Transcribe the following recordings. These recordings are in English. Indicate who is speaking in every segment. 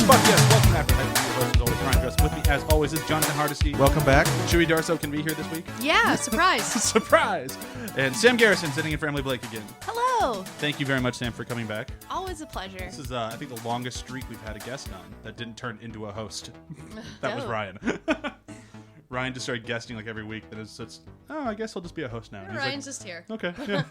Speaker 1: Fuck yes, welcome after Hype. Your host is always Ryan Dress. With me, as always, is Jonathan Hardesty.
Speaker 2: Welcome back.
Speaker 1: CHEWIE Darso can be here this week.
Speaker 3: Yeah, surprise.
Speaker 1: Surprise! And Sam Garrison sitting in for Emily Blake again.
Speaker 3: Hello.
Speaker 1: Thank you very much, Sam, for coming back.
Speaker 3: Always a pleasure.
Speaker 1: This is, I think, the longest streak we've had a guest on that didn't turn into a host. That was Ryan. Ryan just started guesting like every week. Then it's I guess he'll just be a host now.
Speaker 3: Yeah, Ryan's just here.
Speaker 1: Okay, yeah.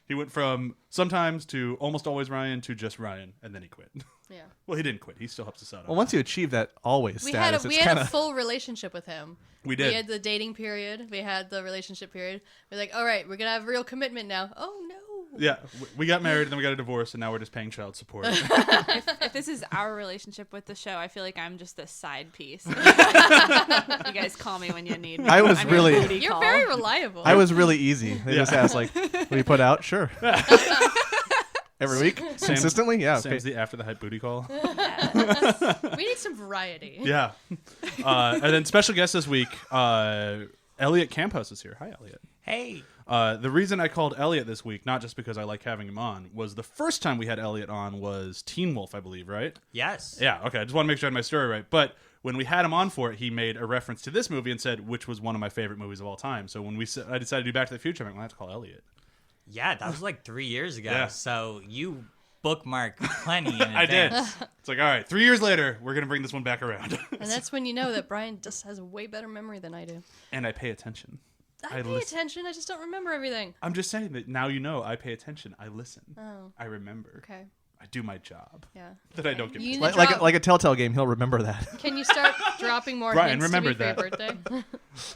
Speaker 1: He went from sometimes to almost always Ryan to just Ryan, and then he quit.
Speaker 3: Yeah.
Speaker 1: Well, he didn't quit. He still helps us out.
Speaker 2: Well, once you achieve that always
Speaker 3: We
Speaker 2: status,
Speaker 3: had a full relationship with him.
Speaker 1: We did.
Speaker 3: We had the dating period. We had the relationship period. We're like, all right, we're going to have real commitment now. Oh, no.
Speaker 1: Yeah, we got married, and then we got a divorce, and now we're just paying child support.
Speaker 4: If this is our relationship with the show, I feel like I'm just a side piece. You guys call me when you need me.
Speaker 2: I was really...
Speaker 3: You're very reliable.
Speaker 2: I was really easy. They just asked, like, will you put out? Sure. Every week? Consistently? Yeah. Okay.
Speaker 1: Sam's the after the hype booty call.
Speaker 3: We need some variety.
Speaker 1: Yeah. And then special guest this week, Elliot Campos is here. Hi, Elliot.
Speaker 5: Hey.
Speaker 1: The reason I called Elliot this week, not just because I like having him on, was the first time we had Elliot on was Teen Wolf, I believe, right?
Speaker 5: Yes.
Speaker 1: Yeah, okay. I just want to make sure I had my story right. But when we had him on for it, he made a reference to this movie and said, which was one of my favorite movies of all time. So when I decided to do Back to the Future, I'm like, well, I have to call Elliot.
Speaker 5: Yeah, that was like 3 years ago.
Speaker 1: Yeah.
Speaker 5: So you bookmarked plenty in advance.
Speaker 1: I did. It's like, all right, 3 years later, we're going to bring this one back around.
Speaker 3: And that's when you know that Brian just has a way better memory than I do.
Speaker 1: And I pay attention.
Speaker 3: I pay attention. I just don't remember everything.
Speaker 1: I'm just saying that now you know I pay attention. I listen.
Speaker 3: Oh.
Speaker 1: I remember.
Speaker 3: Okay.
Speaker 1: I do my job.
Speaker 3: Yeah.
Speaker 1: That I don't get.
Speaker 3: You
Speaker 1: paid.
Speaker 2: Like a Telltale game, he'll remember that.
Speaker 3: Can you start dropping more
Speaker 1: Brian,
Speaker 3: hints
Speaker 1: remembered
Speaker 3: to me for
Speaker 1: that.
Speaker 3: your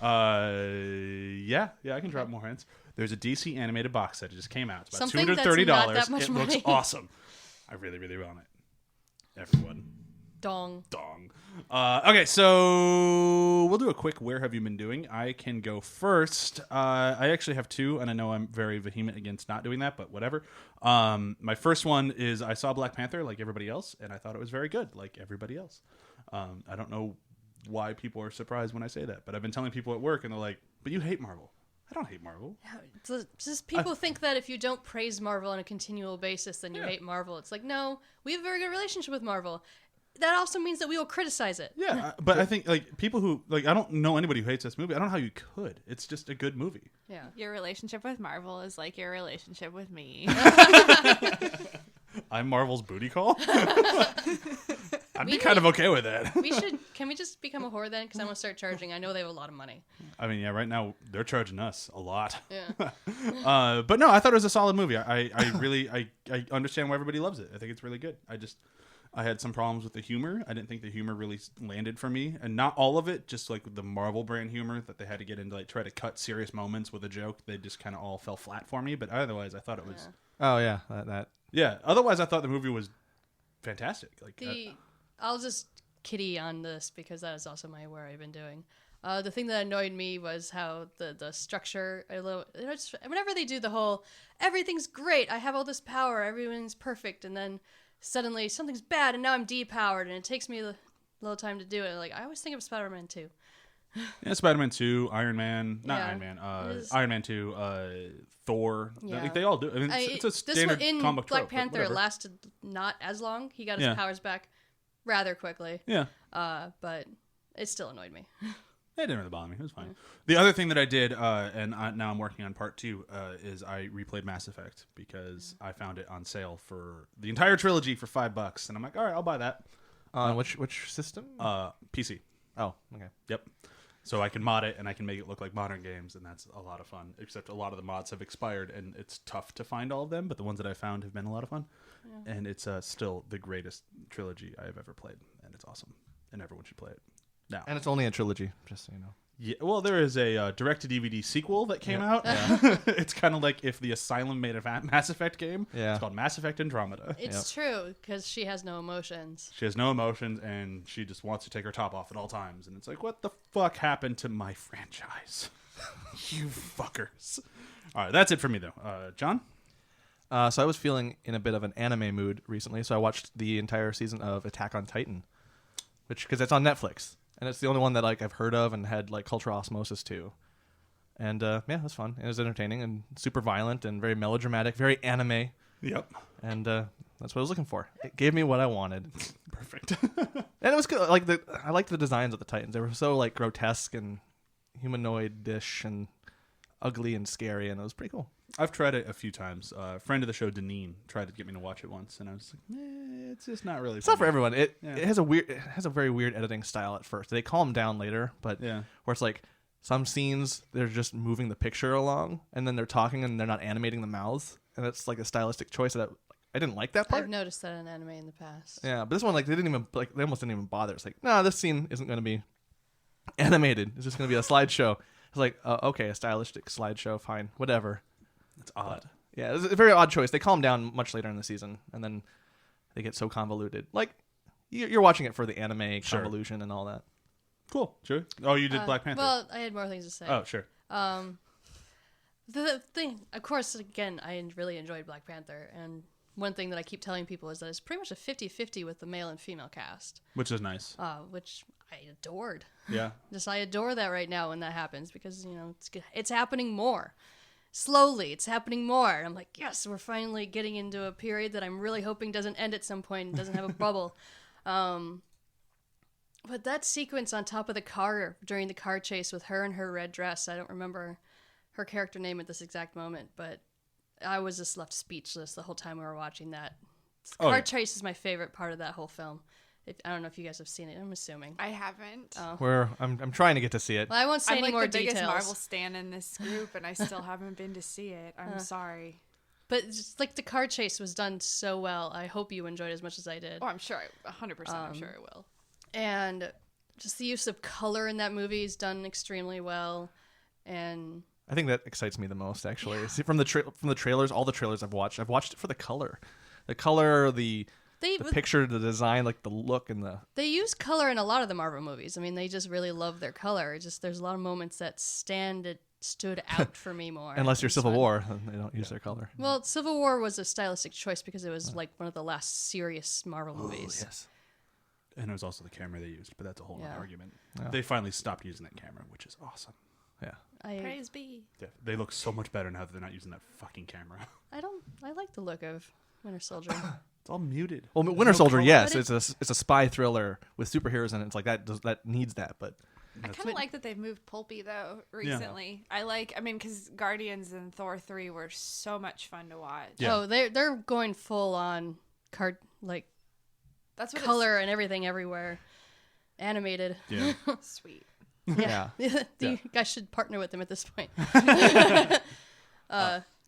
Speaker 3: birthday?
Speaker 1: Yeah, I can drop more hints. There's a DC animated box set. It just came out. It's about
Speaker 3: Something that's
Speaker 1: $230.
Speaker 3: not that much
Speaker 1: It
Speaker 3: money.
Speaker 1: looks awesome. I really, really want it. Everyone.
Speaker 3: Dong.
Speaker 1: Okay, so we'll do a quick where have you been doing. I can go first. I actually have two, and I know I'm very vehement against not doing that, but whatever. My first one is I saw Black Panther like everybody else, and I thought it was very good like everybody else. I don't know why people are surprised when I say that, but I've been telling people at work, and they're like, but you hate Marvel. I don't hate Marvel.
Speaker 3: Yeah, just people think that if you don't praise Marvel on a continual basis, then you hate Marvel. It's like, no, we have a very good relationship with Marvel. That also means that we will criticize it.
Speaker 1: Yeah, but I think like people who like I don't know anybody who hates this movie. I don't know how you could. It's just a good movie.
Speaker 3: Yeah.
Speaker 4: Your relationship with Marvel is like your relationship with me.
Speaker 1: I'm Marvel's booty call. I'd be kind of okay with that.
Speaker 3: Can we just become a whore then? Because I want to start charging. I know they have a lot of money.
Speaker 1: I mean, yeah, right now they're charging us a lot.
Speaker 3: Yeah.
Speaker 1: But no, I thought it was a solid movie. I really I understand why everybody loves it. I think it's really good. I had some problems with the humor. I didn't think the humor really landed for me, and not all of it. Just like the Marvel brand humor that they had to get into, like try to cut serious moments with a joke. They just kind of all fell flat for me. But otherwise, I thought it was.
Speaker 2: Oh, yeah. That.
Speaker 1: Yeah. Otherwise, I thought the movie was fantastic. Like
Speaker 3: I'll just kitty on this because that is also my where I've been doing. The thing that annoyed me was how the structure. Whenever they do the whole everything's great, I have all this power, everyone's perfect, and then suddenly something's bad and now I'm depowered and it takes me a little time to do it. Like I always think of Spider-Man 2.
Speaker 1: Yeah, Spider-Man 2, Iron Man, not
Speaker 3: Yeah,
Speaker 1: Iron Man, Iron Man 2, Thor.
Speaker 3: Yeah.
Speaker 1: Like, they all do. I mean, it's a standard
Speaker 3: in
Speaker 1: comic
Speaker 3: Black
Speaker 1: trope, but
Speaker 3: Panther, it
Speaker 1: whatever.
Speaker 3: lasted not as long. He got his powers back rather quickly.
Speaker 1: Yeah.
Speaker 3: But it still annoyed me.
Speaker 1: It didn't really bother me. It was fine. The other thing that I did, and now I'm working on part 2, is I replayed Mass Effect because I found it on sale for the entire trilogy for $5, and I'm like, all right, I'll buy that.
Speaker 2: On which system?
Speaker 1: PC.
Speaker 2: Oh, okay.
Speaker 1: Yep. So I can mod it and I can make it look like modern games, and that's a lot of fun. Except a lot of the mods have expired, and it's tough to find all of them. But the ones that I found have been a lot of fun, and it's still the greatest trilogy I have ever played, and it's awesome, and everyone should play it. Now,
Speaker 2: And it's only a trilogy, just so you know.
Speaker 1: yeah, well, there is a direct-to-DVD sequel that came out. Yeah. It's kind of like if the Asylum made a Mass Effect game.
Speaker 2: Yeah.
Speaker 1: It's called Mass Effect Andromeda.
Speaker 3: It's true because she has no emotions.
Speaker 1: She has no emotions, and she just wants to take her top off at all times. And it's like, what the fuck happened to my franchise? You fuckers. All right, that's it for me, though. John?
Speaker 2: So I was feeling in a bit of an anime mood recently, so I watched the entire season of Attack on Titan, because it's on Netflix. And it's the only one that like I've heard of and had like cultural osmosis to. And yeah, it was fun. It was entertaining and super violent and very melodramatic, very anime.
Speaker 1: Yep.
Speaker 2: And that's what I was looking for. It gave me what I wanted.
Speaker 1: perfect.
Speaker 2: And it was good. Like I liked the designs of the Titans. They were so like grotesque and humanoid-ish and ugly and scary, and it was pretty cool.
Speaker 1: I've tried it a few times. A friend of the show, Deneen, tried to get me to watch it once, and I was like, it's just not really.
Speaker 2: It's not for everyone. It
Speaker 1: Yeah.
Speaker 2: it has a very weird editing style at first. They calm down later, but
Speaker 1: Yeah.
Speaker 2: where it's like some scenes they're just moving the picture along, and then they're talking and they're not animating the mouths, and it's like a stylistic choice that I didn't like that part.
Speaker 3: I've noticed that in anime in the past.
Speaker 2: Yeah, but this one like they almost didn't even bother. It's like, no, this scene isn't going to be animated. It's just going to be a slideshow. It's like, okay, a stylistic slideshow, fine, whatever.
Speaker 1: It's odd.
Speaker 2: Yeah, it's a very odd choice. They calm down much later in the season, and then they get so convoluted. Like, you're watching it for the anime
Speaker 1: Sure.
Speaker 2: convolution and all that.
Speaker 1: Cool. Sure. Oh, you did Black Panther.
Speaker 3: Well, I had more things to say.
Speaker 1: Oh, sure.
Speaker 3: The thing, of course, again, I really enjoyed Black Panther, and one thing that I keep telling people is that it's pretty much a 50-50 with the male and female cast,
Speaker 1: Which is nice.
Speaker 3: which I adored.
Speaker 1: Yeah.
Speaker 3: I adore that right now when that happens because, it's happening more. Slowly, it's happening more. And I'm like, yes, we're finally getting into a period that I'm really hoping doesn't end at some point and doesn't have a bubble. But that sequence on top of the car during the car chase with her in her red dress, I don't remember her character name at this exact moment, but I was just left speechless the whole time we were watching that. Car chase is my favorite part of that whole film. I don't know if you guys have seen it. I'm assuming.
Speaker 4: I haven't.
Speaker 2: Where I'm trying to get to see it.
Speaker 3: Well, I won't say
Speaker 4: I'm
Speaker 3: any
Speaker 4: like
Speaker 3: more
Speaker 4: the biggest
Speaker 3: details.
Speaker 4: Marvel stan in this group, and I still haven't been to see it. I'm sorry.
Speaker 3: But just like the car chase was done so well. I hope you enjoyed it as much as I did.
Speaker 4: Oh, I'm sure. 100%. I'm sure I will.
Speaker 3: And just the use of color in that movie is done extremely well. And
Speaker 2: I think that excites me the most, actually. See, from the trailers, all the trailers I've watched it for the color, the picture, the design, like the look and the.
Speaker 3: They use color in a lot of the Marvel movies. I mean, they just really love their color. It's just there's a lot of moments that stood out for me more.
Speaker 2: Unless you're Civil War, then they don't use their color.
Speaker 3: Well, Civil War was a stylistic choice because it was like one of the last serious Marvel movies.
Speaker 2: Yes.
Speaker 1: And it was also the camera they used, but that's a whole other
Speaker 3: Yeah.
Speaker 1: argument.
Speaker 2: Yeah.
Speaker 1: They finally stopped using that camera, which is awesome.
Speaker 2: Yeah.
Speaker 4: Praise be.
Speaker 1: Yeah, they look so much better now that they're not using that fucking camera.
Speaker 3: I like the look of Winter Soldier.
Speaker 1: It's all muted.
Speaker 2: Well, Winter
Speaker 1: No
Speaker 2: Soldier,
Speaker 1: color.
Speaker 2: yes,
Speaker 3: But
Speaker 2: it's a spy thriller with superheroes in it. It's like that needs that, but
Speaker 4: I kind of like that they've moved pulpy though recently. I mean, because Guardians and Thor 3 were so much fun to watch.
Speaker 1: Yeah.
Speaker 3: Oh, they're going full on
Speaker 4: That's what
Speaker 3: color and everything everywhere, animated.
Speaker 1: Yeah.
Speaker 4: It's sweet.
Speaker 2: yeah.
Speaker 3: You guys should partner with them at this point.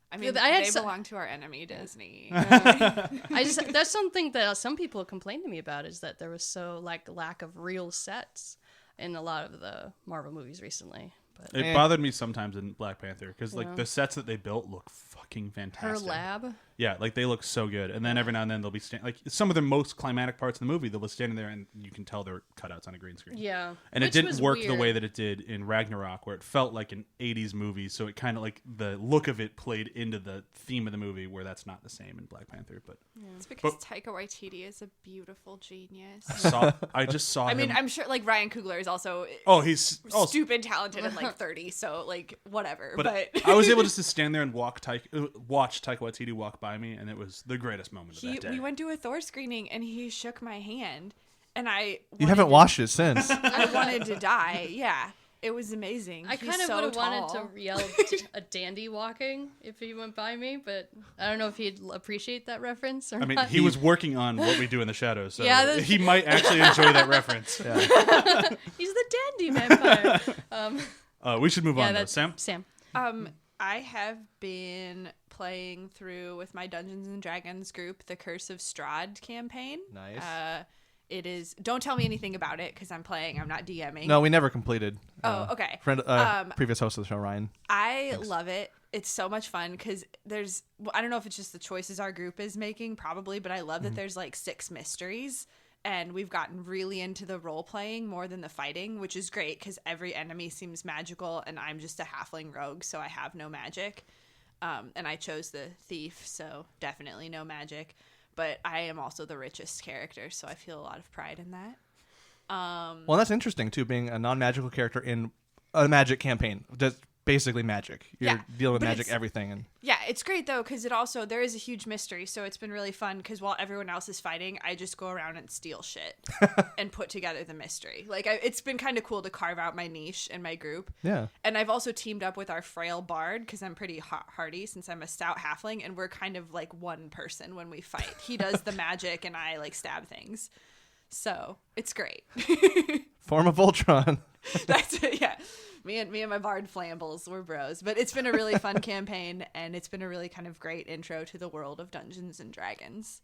Speaker 4: I mean,
Speaker 3: I had
Speaker 4: they
Speaker 3: so-
Speaker 4: belong to our enemy, Disney.
Speaker 3: That's something that some people complained to me about is that there was so lack of real sets in a lot of the Marvel movies recently. But
Speaker 1: It bothered me sometimes in Black Panther because the sets that they built look fucking fantastic.
Speaker 3: her lab,
Speaker 1: Yeah, like they look so good. And then every now and then they'll be like some of the most climatic parts of the movie. They'll be standing there and you can tell they're cutouts on a green screen.
Speaker 3: yeah,
Speaker 1: And it
Speaker 3: which
Speaker 1: didn't
Speaker 3: was
Speaker 1: work the
Speaker 3: weird.
Speaker 1: way that it did in Ragnarok, where it felt like an 80s movie. So it kind of like the look of it played into the theme of the movie, where that's not the same in Black Panther. But
Speaker 4: It's because Taika Waititi is a beautiful genius.
Speaker 1: I just saw
Speaker 4: I
Speaker 1: him.
Speaker 4: mean, I'm sure like Ryan Coogler is also
Speaker 1: he's
Speaker 4: stupid talented and like 30, so like whatever.
Speaker 1: But I was able just to stand there and watch Taika Waititi walk by me, and it was the greatest moment of that day.
Speaker 4: we went to a Thor screening and he shook my hand, and
Speaker 2: You haven't watched it since.
Speaker 4: I wanted to die. Yeah, it was amazing.
Speaker 3: I
Speaker 4: He's
Speaker 3: kind of
Speaker 4: so
Speaker 3: would have wanted
Speaker 4: tall.
Speaker 3: to yell a dandy walking if he went by me, but I don't know if he'd appreciate that reference or
Speaker 1: I mean,
Speaker 3: not.
Speaker 1: he was working on What We Do in the Shadows, so
Speaker 3: Yeah, that's-
Speaker 1: he might actually enjoy that reference.
Speaker 3: He's the dandy vampire.
Speaker 1: We should move on, though.
Speaker 3: that's
Speaker 1: Sam?
Speaker 4: I have been playing through with my Dungeons and Dragons group the Curse of Strahd campaign.
Speaker 2: Nice.
Speaker 4: It is. Don't tell me anything about it because I'm playing. I'm not DMing.
Speaker 2: No, we never completed.
Speaker 4: Oh, okay.
Speaker 2: Friend, previous host of the show, Ryan.
Speaker 4: I love it. It's so much fun because there's. Well, I don't know if it's just the choices our group is making, probably, but I love that there's like 6 mysteries. And we've gotten really into the role playing more than the fighting, which is great because every enemy seems magical, and I'm just a halfling rogue, so I have no magic. And I chose the thief, so definitely no magic. But I am also the richest character, so I feel a lot of pride in that.
Speaker 2: Well, that's interesting too, being a non-magical character in a magic campaign. basically magic. You're
Speaker 4: Yeah,
Speaker 2: dealing with
Speaker 4: but
Speaker 2: magic
Speaker 4: it's-
Speaker 2: everything. And
Speaker 4: Yeah, it's great though because there is a huge mystery, so it's been really fun. Because while everyone else is fighting, I just go around and steal shit and put together the mystery. Like it's been kind of cool to carve out my niche in my group.
Speaker 2: yeah.
Speaker 4: And I've also teamed up with our frail bard because I'm pretty hardy since I'm a stout halfling, and we're kind of like one person when we fight. He does the magic, and I like stab things. So it's great.
Speaker 2: Form of Voltron.
Speaker 4: That's it. Yeah. Me and my bard flambles, we're bros. But it's been a really fun campaign, and it's been a really kind of great intro to the world of Dungeons and Dragons.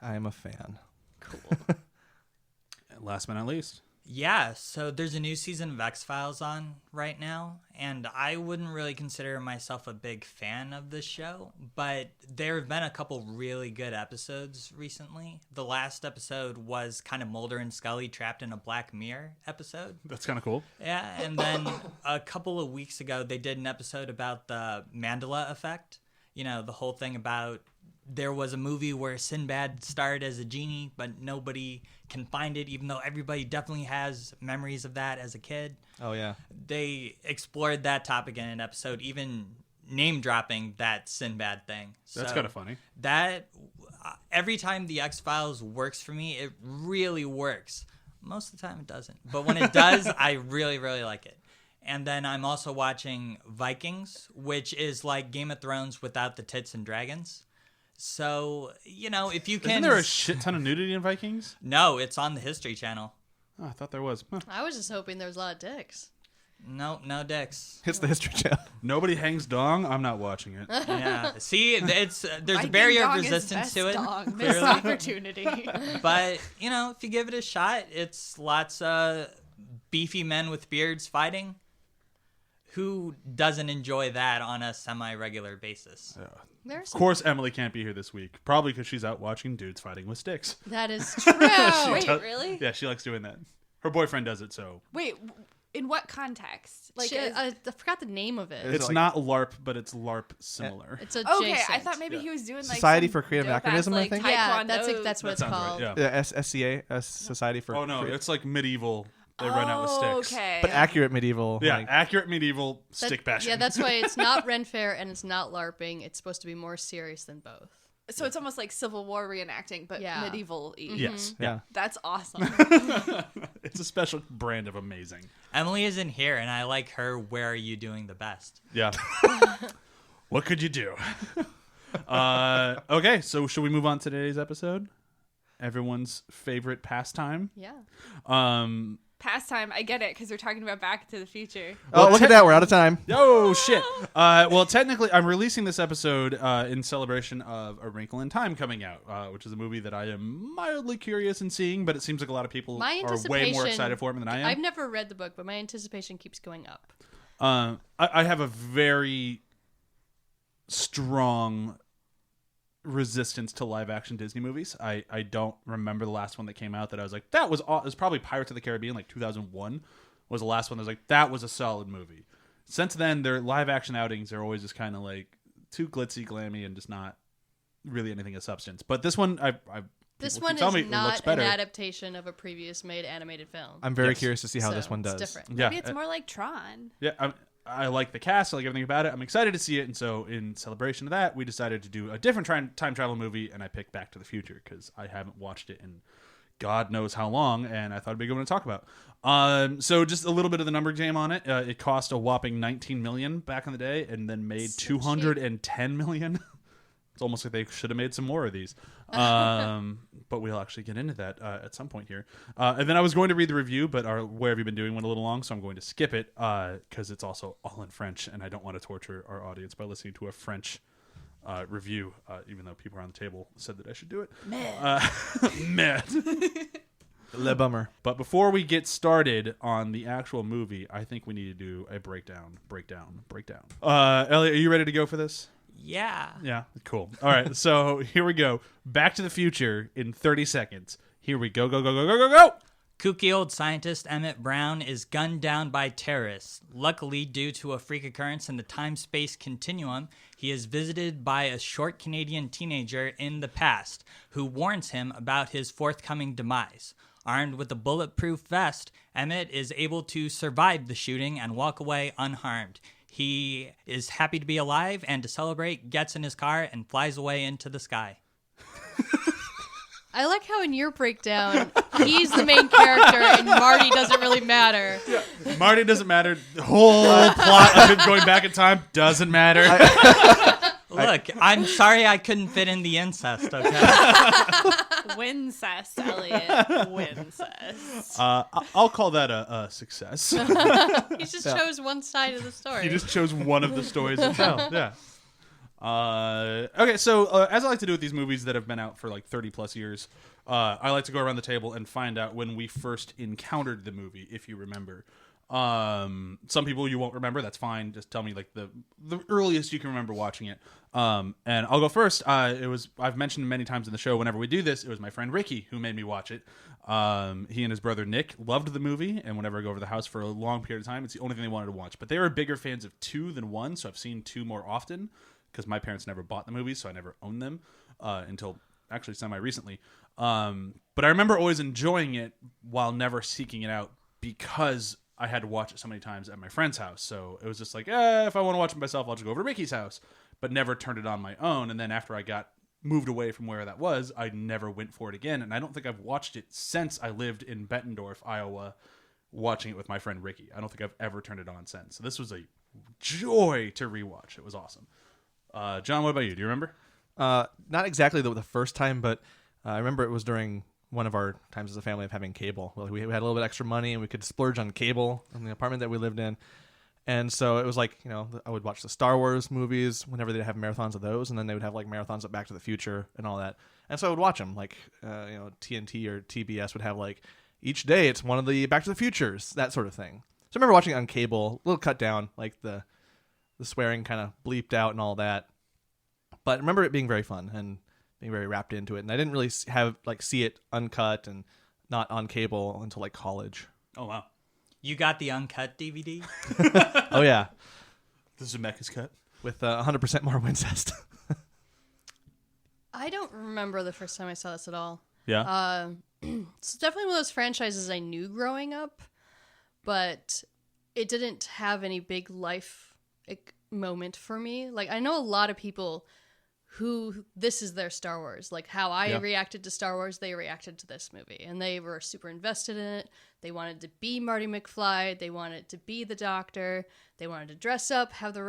Speaker 2: I am a fan.
Speaker 4: Cool.
Speaker 1: And last but not least,
Speaker 5: Yeah, so there's a new season of X-Files on right now, and I wouldn't really consider myself a big fan of this show, but there have been a couple really good episodes recently. The last episode was kind of Mulder and Scully trapped in a Black Mirror episode.
Speaker 1: that's kind of cool.
Speaker 5: Yeah, and then a couple of weeks ago, they did an episode about the Mandela effect. You know, the whole thing about there was a movie where Sinbad starred as a genie, but nobody can find it, even though everybody definitely has memories of that as a kid.
Speaker 2: Oh, yeah.
Speaker 5: They explored that topic in an episode, even name dropping that Sinbad thing.
Speaker 1: That's
Speaker 5: So
Speaker 1: kind of funny.
Speaker 5: That every time the X-Files works for me, it really works. Most of the time it doesn't. But when it does, I really, really like it. And then I'm also watching Vikings, which is like Game of Thrones without the tits and dragons. So, you know, if you can...
Speaker 1: Isn't there a shit ton of nudity in Vikings?
Speaker 5: No, it's on the History Channel.
Speaker 1: Oh, I thought there was. Huh.
Speaker 3: I was just hoping there was a lot of dicks.
Speaker 5: No dicks.
Speaker 2: It's the History Channel.
Speaker 1: Nobody hangs dong. I'm not watching it.
Speaker 5: Yeah. See, there's a
Speaker 4: Viking
Speaker 5: barrier of
Speaker 4: dong is
Speaker 5: resistance to
Speaker 4: best
Speaker 5: it.
Speaker 4: dong. Missed opportunity.
Speaker 5: But, you know, if you give it a shot, it's lots of beefy men with beards fighting. Who doesn't enjoy that on a semi-regular basis?
Speaker 3: There's
Speaker 1: Of course, Emily can't be here this week. Probably because she's out watching dudes fighting with sticks.
Speaker 3: that is true.
Speaker 4: Wait,
Speaker 1: does-
Speaker 4: really?
Speaker 1: Yeah, she likes doing that. Her boyfriend does it, so
Speaker 4: Wait, in what context? Like,
Speaker 3: Shit, I forgot the name of it.
Speaker 1: it's
Speaker 2: like-
Speaker 1: not LARP, but it's LARP similar.
Speaker 3: It's adjacent.
Speaker 4: okay, I thought maybe he was doing like
Speaker 2: Society
Speaker 4: some
Speaker 2: for Creative
Speaker 4: dope-ass,
Speaker 2: Anachronism, I
Speaker 4: like,
Speaker 2: think?
Speaker 3: Yeah,
Speaker 4: Taekwondo.
Speaker 3: that's what
Speaker 1: That
Speaker 3: it's
Speaker 1: sounds
Speaker 3: called.
Speaker 1: right. Yeah.
Speaker 2: Yeah, SCA, Society for...
Speaker 1: Oh no,
Speaker 2: Crea-
Speaker 1: it's like medieval. They run out with sticks.
Speaker 4: Okay.
Speaker 2: But accurate medieval.
Speaker 1: Yeah,
Speaker 2: like-
Speaker 1: accurate medieval
Speaker 3: That-
Speaker 1: stick bashing.
Speaker 3: Yeah, that's why it's not Ren Fair and it's not LARPing. It's supposed to be more serious than both.
Speaker 4: So it's almost like Civil War reenacting, but
Speaker 3: Yeah.
Speaker 4: medieval-y.
Speaker 1: Yes.
Speaker 2: yeah.
Speaker 4: That's awesome.
Speaker 1: It's a special brand of amazing.
Speaker 5: Emily isn't here, and I like her. Where are you doing the best?
Speaker 1: Yeah. What could you do? Okay, so should we move on to today's episode? Everyone's favorite pastime.
Speaker 3: Yeah.
Speaker 4: Pastime, I get it, because we're talking about Back to the Future.
Speaker 2: Oh, look at that. We're out of time.
Speaker 1: Oh shit! Well, technically, I'm releasing this episode in celebration of A Wrinkle in Time coming out, which is a movie that I am mildly curious in seeing, but it seems like a lot of people
Speaker 3: My
Speaker 1: are way more excited for it than I am.
Speaker 3: I've never read the book, but my anticipation keeps going up.
Speaker 1: I have a very strong resistance to live action Disney movies. I don't remember the last one that came out that I was like, that was it was probably Pirates of the Caribbean, like 2001 was the last one that was like, that was a solid movie. Since then, their live action outings are always just kind of like too glitzy, glammy, and just not really anything of substance. But this one,
Speaker 3: This
Speaker 1: people
Speaker 3: one
Speaker 1: keep telling me
Speaker 3: is
Speaker 1: it looks
Speaker 3: not an
Speaker 1: better.
Speaker 3: adaptation of a previous made animated film.
Speaker 2: I'm very
Speaker 1: Yes.
Speaker 2: curious to see how
Speaker 3: So,
Speaker 2: this one does.
Speaker 3: It's different.
Speaker 1: Yeah,
Speaker 4: Maybe it's more like Tron.
Speaker 1: yeah. I like the cast. I like everything about it. I'm excited to see it. And so in celebration of that, we decided to do a different time travel movie. And I picked Back to the Future because I haven't watched it in God knows how long. And I thought it'd be a good one to talk about. So just a little bit of the number game on it. It cost a whopping $19 million back in the day and then made
Speaker 3: So cheap.
Speaker 1: $210 million. It's almost like they should have made some more of these. But we'll actually get into that at some point here. And then I was going to read the review, but our Where Have You Been Doing went a little long, so I'm going to skip it because it's also all in French, and I don't want to torture our audience by listening to a French review, even though people around the table said that I should do it. Meh.
Speaker 2: Le bummer.
Speaker 1: But before we get started on the actual movie, I think we need to do a breakdown. Elliot, are you ready to go for this?
Speaker 5: Yeah.
Speaker 1: Yeah, cool. All right, so here we go. Back to the Future in 30 seconds. Here we go.
Speaker 5: Kooky old scientist Emmett Brown is gunned down by terrorists. Luckily, due to a freak occurrence in the time-space continuum, he is visited by a short Canadian teenager in the past who warns him about his forthcoming demise. Armed with a bulletproof vest, Emmett is able to survive the shooting and walk away unharmed. He is happy to be alive and to celebrate, gets in his car, and flies away into the sky.
Speaker 3: I like how in your breakdown, he's the main character and Marty doesn't really matter.
Speaker 1: Yeah. Marty doesn't matter. The whole plot of him going back in time doesn't matter.
Speaker 5: Look, I'm sorry I couldn't fit in the incest, okay?
Speaker 4: Wincest, Elliot. Wincest.
Speaker 1: I'll call that a success.
Speaker 3: He just chose one side of the story.
Speaker 1: He just chose one of the stories to tell. Yeah. Okay, so as I like to do with these movies that have been out for like 30 plus years, I like to go around the table and find out when we first encountered the movie, if you remember. Some people you won't remember, that's fine. Just tell me like the earliest you can remember watching it. And I'll go first. I've mentioned many times in the show, whenever we do this, it was my friend Ricky who made me watch it. He and his brother Nick loved the movie, and whenever I go over to the house for a long period of time, it's the only thing they wanted to watch. But they were bigger fans of 2 than 1, so I've seen 2 more often, because my parents never bought the movies, so I never owned them until actually semi-recently. But I remember always enjoying it while never seeking it out, because I had to watch it so many times at my friend's house. So it was just like, if I want to watch it myself, I'll just go over to Ricky's house, but never turned it on my own. And then after I got moved away from where that was, I never went for it again. And I don't think I've watched it since I lived in Bettendorf, Iowa, watching it with my friend Ricky. I don't think I've ever turned it on since. So this was a joy to rewatch. It was awesome. John, what about you? Do you remember?
Speaker 2: Not exactly the first time, but I remember it was during one of our times as a family of having cable. Well, we had a little bit extra money and we could splurge on cable in the apartment that we lived in. And so it was like, I would watch the Star Wars movies whenever they'd have marathons of those, and then they would have like marathons of Back to the Future and all that. And so I would watch them, like, TNT or TBS would have like, each day it's one of the Back to the Futures, that sort of thing. So I remember watching it on cable, a little cut down, like the swearing kind of bleeped out and all that. But I remember it being very fun and being very wrapped into it. And I didn't really see it uncut and not on cable until like college.
Speaker 1: Oh, wow.
Speaker 5: You got the uncut DVD?
Speaker 2: Oh, yeah.
Speaker 1: The Zemeckis cut?
Speaker 2: With 100% more Wincest.
Speaker 3: I don't remember the first time I saw this at all.
Speaker 1: Yeah.
Speaker 3: It's definitely one of those franchises I knew growing up, but it didn't have any big life moment for me. Like, I know a lot of people who this is their Star Wars. Like how I reacted to Star Wars, they reacted to this movie, and they were super invested in it. They wanted to be Marty McFly. They wanted to be the Doctor. They wanted to dress up, have the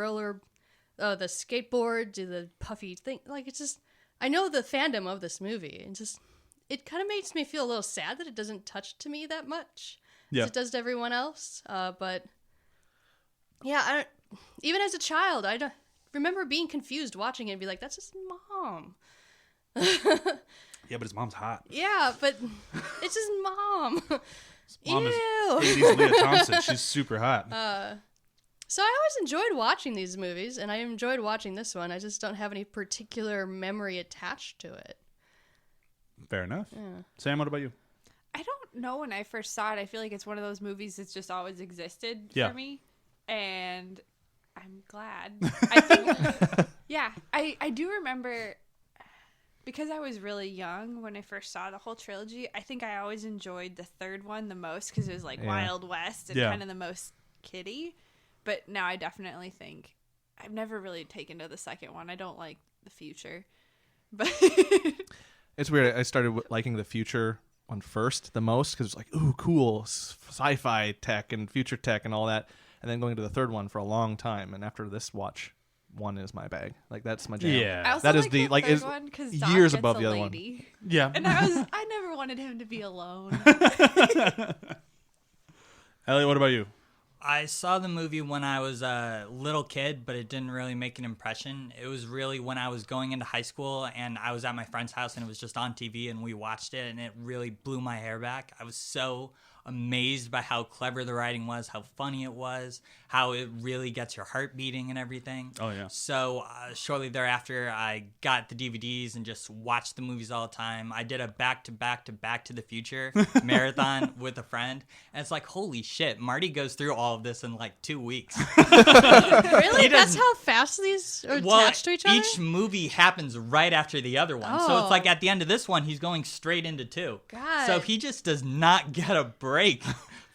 Speaker 3: the skateboard, do the puffy thing. Like, it's just, I know the fandom of this movie, and just, it kind of makes me feel a little sad that it doesn't touch to me that much as it does to everyone else. But yeah, even as a child, I don't remember being confused watching it and be like, that's his mom.
Speaker 1: Yeah, but his mom's hot.
Speaker 3: Yeah, but it's his mom.
Speaker 1: His mom
Speaker 3: Ew.
Speaker 1: is 80s Leah Thompson. She's super hot.
Speaker 3: So I always enjoyed watching these movies, and I enjoyed watching this one. I just don't have any particular memory attached to it.
Speaker 1: Fair enough.
Speaker 3: Yeah.
Speaker 1: Sam, what about you?
Speaker 4: I don't know when I first saw it. I feel like it's one of those movies that's just always existed for me. And I'm glad. I think, I do remember, because I was really young when I first saw the whole trilogy, I think I always enjoyed the third one the most because it was like Wild West and kind of the most kiddie. But now I definitely think I've never really taken to the second one. I don't like the future. But
Speaker 2: it's weird. I started liking the future one first the most because it's like, ooh, cool sci-fi tech and future tech and all that. And then going to the third one for a long time. And after this watch, one is my bag. Like, that's my jam.
Speaker 1: Yeah.
Speaker 4: I also
Speaker 2: that is
Speaker 4: like
Speaker 2: the
Speaker 4: the
Speaker 2: like
Speaker 4: third
Speaker 2: is
Speaker 4: one 'cause
Speaker 2: years
Speaker 4: Doc
Speaker 2: above
Speaker 4: gets
Speaker 2: the
Speaker 4: a
Speaker 2: other
Speaker 4: lady.
Speaker 2: one.
Speaker 1: Yeah.
Speaker 4: And I never wanted him to be alone.
Speaker 1: Elliot, what about you?
Speaker 5: I saw the movie when I was a little kid, but it didn't really make an impression. It was really when I was going into high school and I was at my friend's house and it was just on TV and we watched it and it really blew my hair back. I was so amazed by how clever the writing was, how funny it was, how it really gets your heart beating and everything.
Speaker 1: Oh, yeah.
Speaker 5: So shortly thereafter, I got the DVDs and just watched the movies all the time. I did a back-to-back to Back to the Future marathon with a friend. And it's like, holy shit, Marty goes through all of this in like 2 weeks.
Speaker 3: Really? That's how fast these are attached to each other?
Speaker 5: Each movie happens right after the other one. So it's like at the end of this one, he's going straight into 2.
Speaker 3: God.
Speaker 5: So he just does not get a break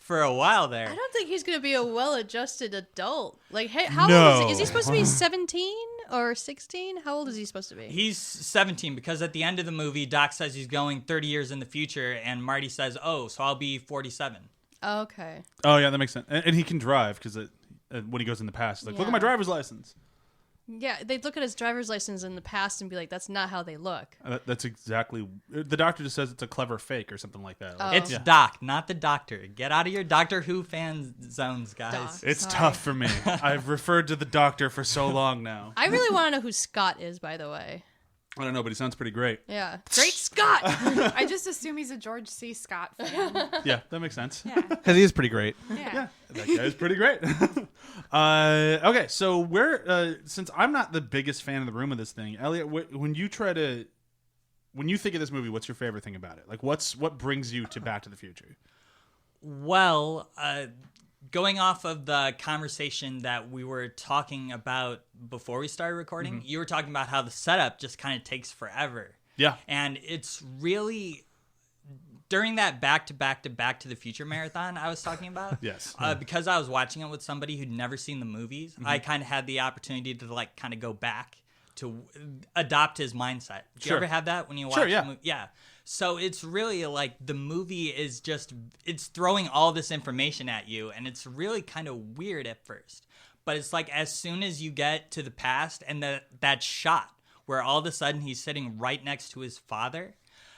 Speaker 5: for a while there.
Speaker 3: I don't think he's going to be a well-adjusted adult. Like, hey, how
Speaker 1: No.
Speaker 3: old is he? Is he supposed to be 17 or 16? How old is he supposed to be?
Speaker 5: He's 17 because at the end of the movie, Doc says he's going 30 years in the future, and Marty says, "Oh, so I'll be 47."
Speaker 3: Okay.
Speaker 1: Oh yeah, that makes sense. And he can drive because when he goes in the past, he's like, look at my driver's license.
Speaker 3: Yeah, they'd look at his driver's license in the past and be like, that's not how they look.
Speaker 1: That's exactly. The doctor just says it's a clever fake or something like that. Like,
Speaker 5: It's Doc, not the Doctor. Get out of your Doctor Who fan zones, guys.
Speaker 3: Doc.
Speaker 1: It's
Speaker 3: Sorry.
Speaker 1: tough for me. I've referred to the doctor for so long now.
Speaker 3: I really want to know who Scott is, by the way.
Speaker 1: I don't know, but he sounds pretty great.
Speaker 3: Yeah. Great Scott!
Speaker 4: I just assume he's a George C. Scott fan.
Speaker 1: Yeah, that makes sense.
Speaker 4: Yeah.
Speaker 2: Because he is pretty great.
Speaker 4: Yeah.
Speaker 1: That guy's pretty great. Okay, so since I'm not the biggest fan of the room of this thing, Elliot, when you think of this movie, what's your favorite thing about it? Like, what brings you to Back to the Future?
Speaker 5: Well, going off of the conversation that we were talking about before we started recording, you were talking about how the setup just kind of takes forever.
Speaker 1: Yeah.
Speaker 5: And it's really during that back to the future marathon I was talking about.
Speaker 1: Yes.
Speaker 5: Because I was watching it with somebody who'd never seen the movies, I kind of had the opportunity to like kind of go back to adopt his mindset. Do you ever have that when you watch
Speaker 1: yeah.
Speaker 5: a movie? Yeah. So it's really like the movie is just, it's throwing all this information at you, and it's really kind of weird at first. But it's like as soon as you get to the past and that shot where all of a sudden he's sitting right next to his father,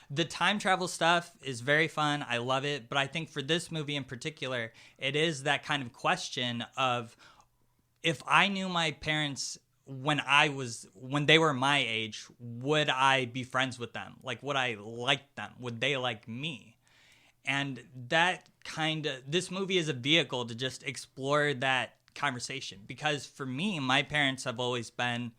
Speaker 5: the time travel stuff is very fun. I love it. But I think for this movie in particular, it is that kind of question of if I knew my parents when they were my age, would I be friends with them? Like, would I like them? Would they like me? And this movie is a vehicle to just explore that conversation. Because for me, my parents have always been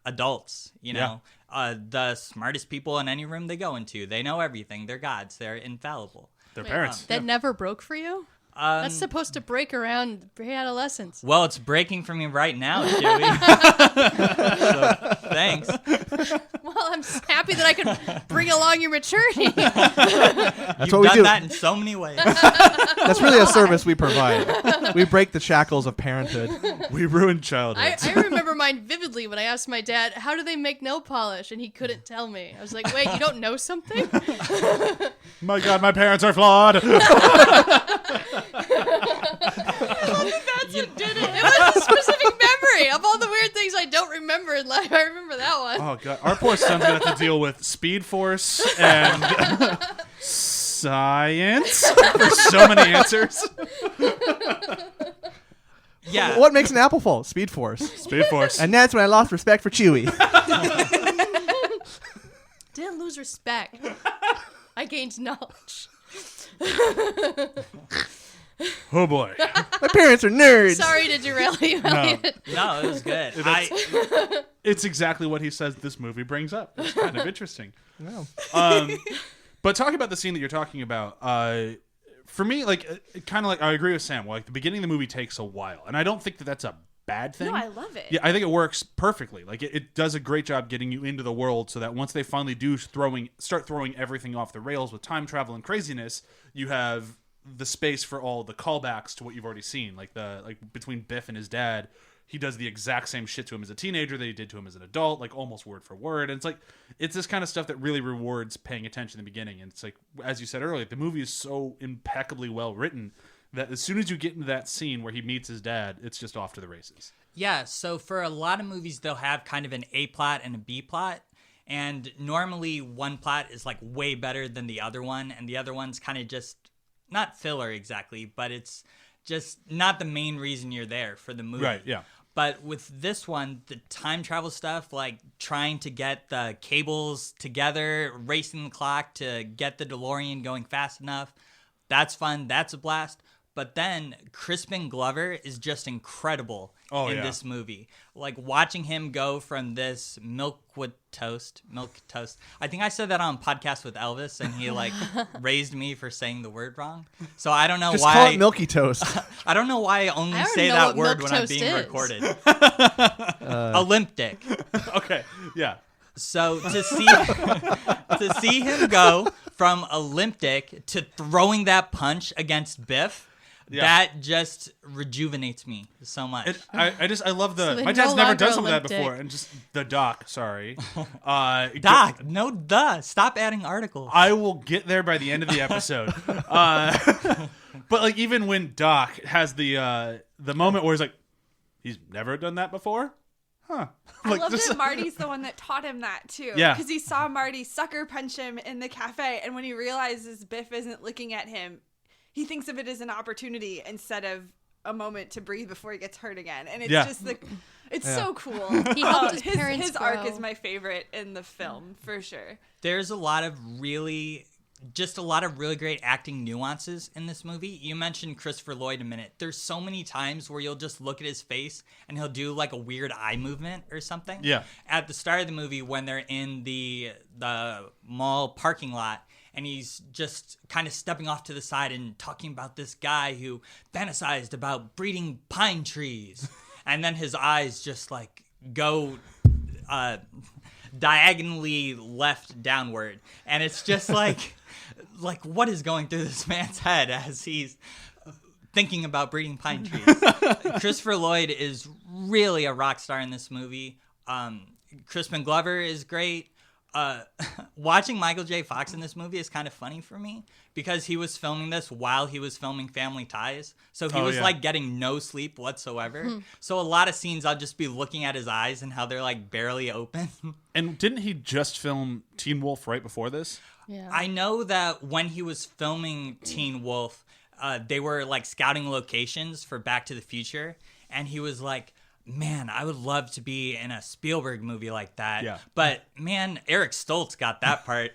Speaker 5: adults, you know, the smartest people in any room they go into. They know everything. They're gods. They're infallible.
Speaker 1: Their parents.
Speaker 3: That never broke for you? That's supposed to break around pre-adolescence.
Speaker 5: Well, it's breaking for me right now, CHEWIE. So, thanks.
Speaker 3: Well, I'm happy that I could bring along your maturity.
Speaker 5: You've
Speaker 2: what we
Speaker 5: done
Speaker 2: do.
Speaker 5: that in so many ways.
Speaker 2: That's really a service we provide. We break the shackles of parenthood.
Speaker 1: We ruined childhood.
Speaker 3: I remember mine vividly when I asked my dad, how do they make nail polish? And he couldn't tell me. I was like, wait, you don't know something?
Speaker 1: My God, my parents are flawed.
Speaker 3: That's what did it. It was a specific memory of all the weird things I don't remember in life. I remember that one.
Speaker 1: Oh God, our poor son's gonna have to deal with Speed Force and science for so many answers.
Speaker 5: Yeah.
Speaker 2: What makes an apple fall? Speed Force.
Speaker 1: Speed Force.
Speaker 2: And that's when I lost respect for CHEWIE.
Speaker 3: Didn't lose respect. I gained knowledge.
Speaker 1: Oh boy.
Speaker 2: My parents are nerds.
Speaker 3: Sorry to derail you, Elliot.
Speaker 5: No, it was good.
Speaker 1: It's exactly what he says this movie brings up. It's kind of interesting.
Speaker 2: No.
Speaker 1: But talking about the scene that you're talking about, for me, like, kind of like, I agree with Sam. Like, the beginning of the movie takes a while, and I don't think that that's a bad thing.
Speaker 4: No, I love it.
Speaker 1: Yeah, I think it works perfectly. Like, it does a great job getting you into the world so that once they finally do start throwing everything off the rails with time travel and craziness, you have the space for all the callbacks to what you've already seen. Like, between Biff and his dad, he does the exact same shit to him as a teenager that he did to him as an adult, like almost word for word. And it's like, it's this kind of stuff that really rewards paying attention in the beginning. And it's like, as you said earlier, the movie is so impeccably well written that as soon as you get into that scene where he meets his dad, it's just off to the races.
Speaker 5: Yeah, so for a lot of movies, they'll have kind of an A plot and a B plot. And normally one plot is like way better than the other one. And the other one's kind of just not filler exactly, but it's just not the main reason you're there for the movie.
Speaker 1: Right, yeah.
Speaker 5: But with this one, the time travel stuff, like trying to get the cables together, racing the clock to get the DeLorean going fast enough, that's fun. That's a blast. But then Crispin Glover is just incredible in this movie. Like watching him go from this milk toast. I think I said that on podcast with Elvis, and he like raised me for saying the word wrong. So I don't know
Speaker 2: Just
Speaker 5: why.
Speaker 2: call it Milky Toast.
Speaker 5: I don't know why I only
Speaker 3: I don't
Speaker 5: say
Speaker 3: know
Speaker 5: that
Speaker 3: what
Speaker 5: word
Speaker 3: milk
Speaker 5: when I'm
Speaker 3: toast
Speaker 5: being
Speaker 3: is.
Speaker 5: recorded. Olympic.
Speaker 1: Okay, yeah.
Speaker 5: So to see him go from Olympic to throwing that punch against Biff,
Speaker 1: Yeah.
Speaker 5: That just rejuvenates me so much.
Speaker 1: I love the.
Speaker 3: So they
Speaker 1: My dad's
Speaker 3: no
Speaker 1: never
Speaker 3: longer
Speaker 1: done something like that
Speaker 3: Olympic.
Speaker 1: before, and just the doc. Sorry,
Speaker 5: Doc, no stop adding articles.
Speaker 1: I will get there by the end of the episode. But like even when Doc has the moment where he's like, he's never done that before, huh?
Speaker 4: I
Speaker 1: Like,
Speaker 4: love
Speaker 1: just
Speaker 4: that Marty's the one that taught him that too.
Speaker 1: Yeah.
Speaker 4: Because he saw Marty sucker punch him in the cafe, and when he realizes Biff isn't looking at him, he thinks of it as an opportunity instead of a moment to breathe before he gets hurt again. And it's just it's so cool.
Speaker 3: He helped his
Speaker 4: his
Speaker 3: parents
Speaker 4: arc
Speaker 3: grow.
Speaker 4: is my favorite in the film for sure.
Speaker 5: There's a lot of really great acting nuances in this movie. You mentioned Christopher Lloyd a minute. There's so many times where you'll just look at his face and he'll do like a weird eye movement or something.
Speaker 1: Yeah.
Speaker 5: At the start of the movie when they're in the mall parking lot and he's just kind of stepping off to the side and talking about this guy who fantasized about breeding pine trees. And then his eyes just like go diagonally left downward. And it's just like what is going through this man's head as he's thinking about breeding pine trees? Christopher Lloyd is really a rock star in this movie. Crispin Glover is great. Watching Michael J. Fox in this movie is kind of funny for me because he was filming this while he was filming Family Ties. So he was like getting no sleep whatsoever. So a lot of scenes I'll just be looking at his eyes and how they're like barely open.
Speaker 1: And didn't he just film Teen Wolf right before this?
Speaker 3: Yeah.
Speaker 5: I know that when he was filming Teen Wolf, they were like scouting locations for Back to the Future. And he was like, man, I would love to be in a Spielberg movie like that.
Speaker 1: Yeah.
Speaker 5: But man, Eric Stoltz got that part.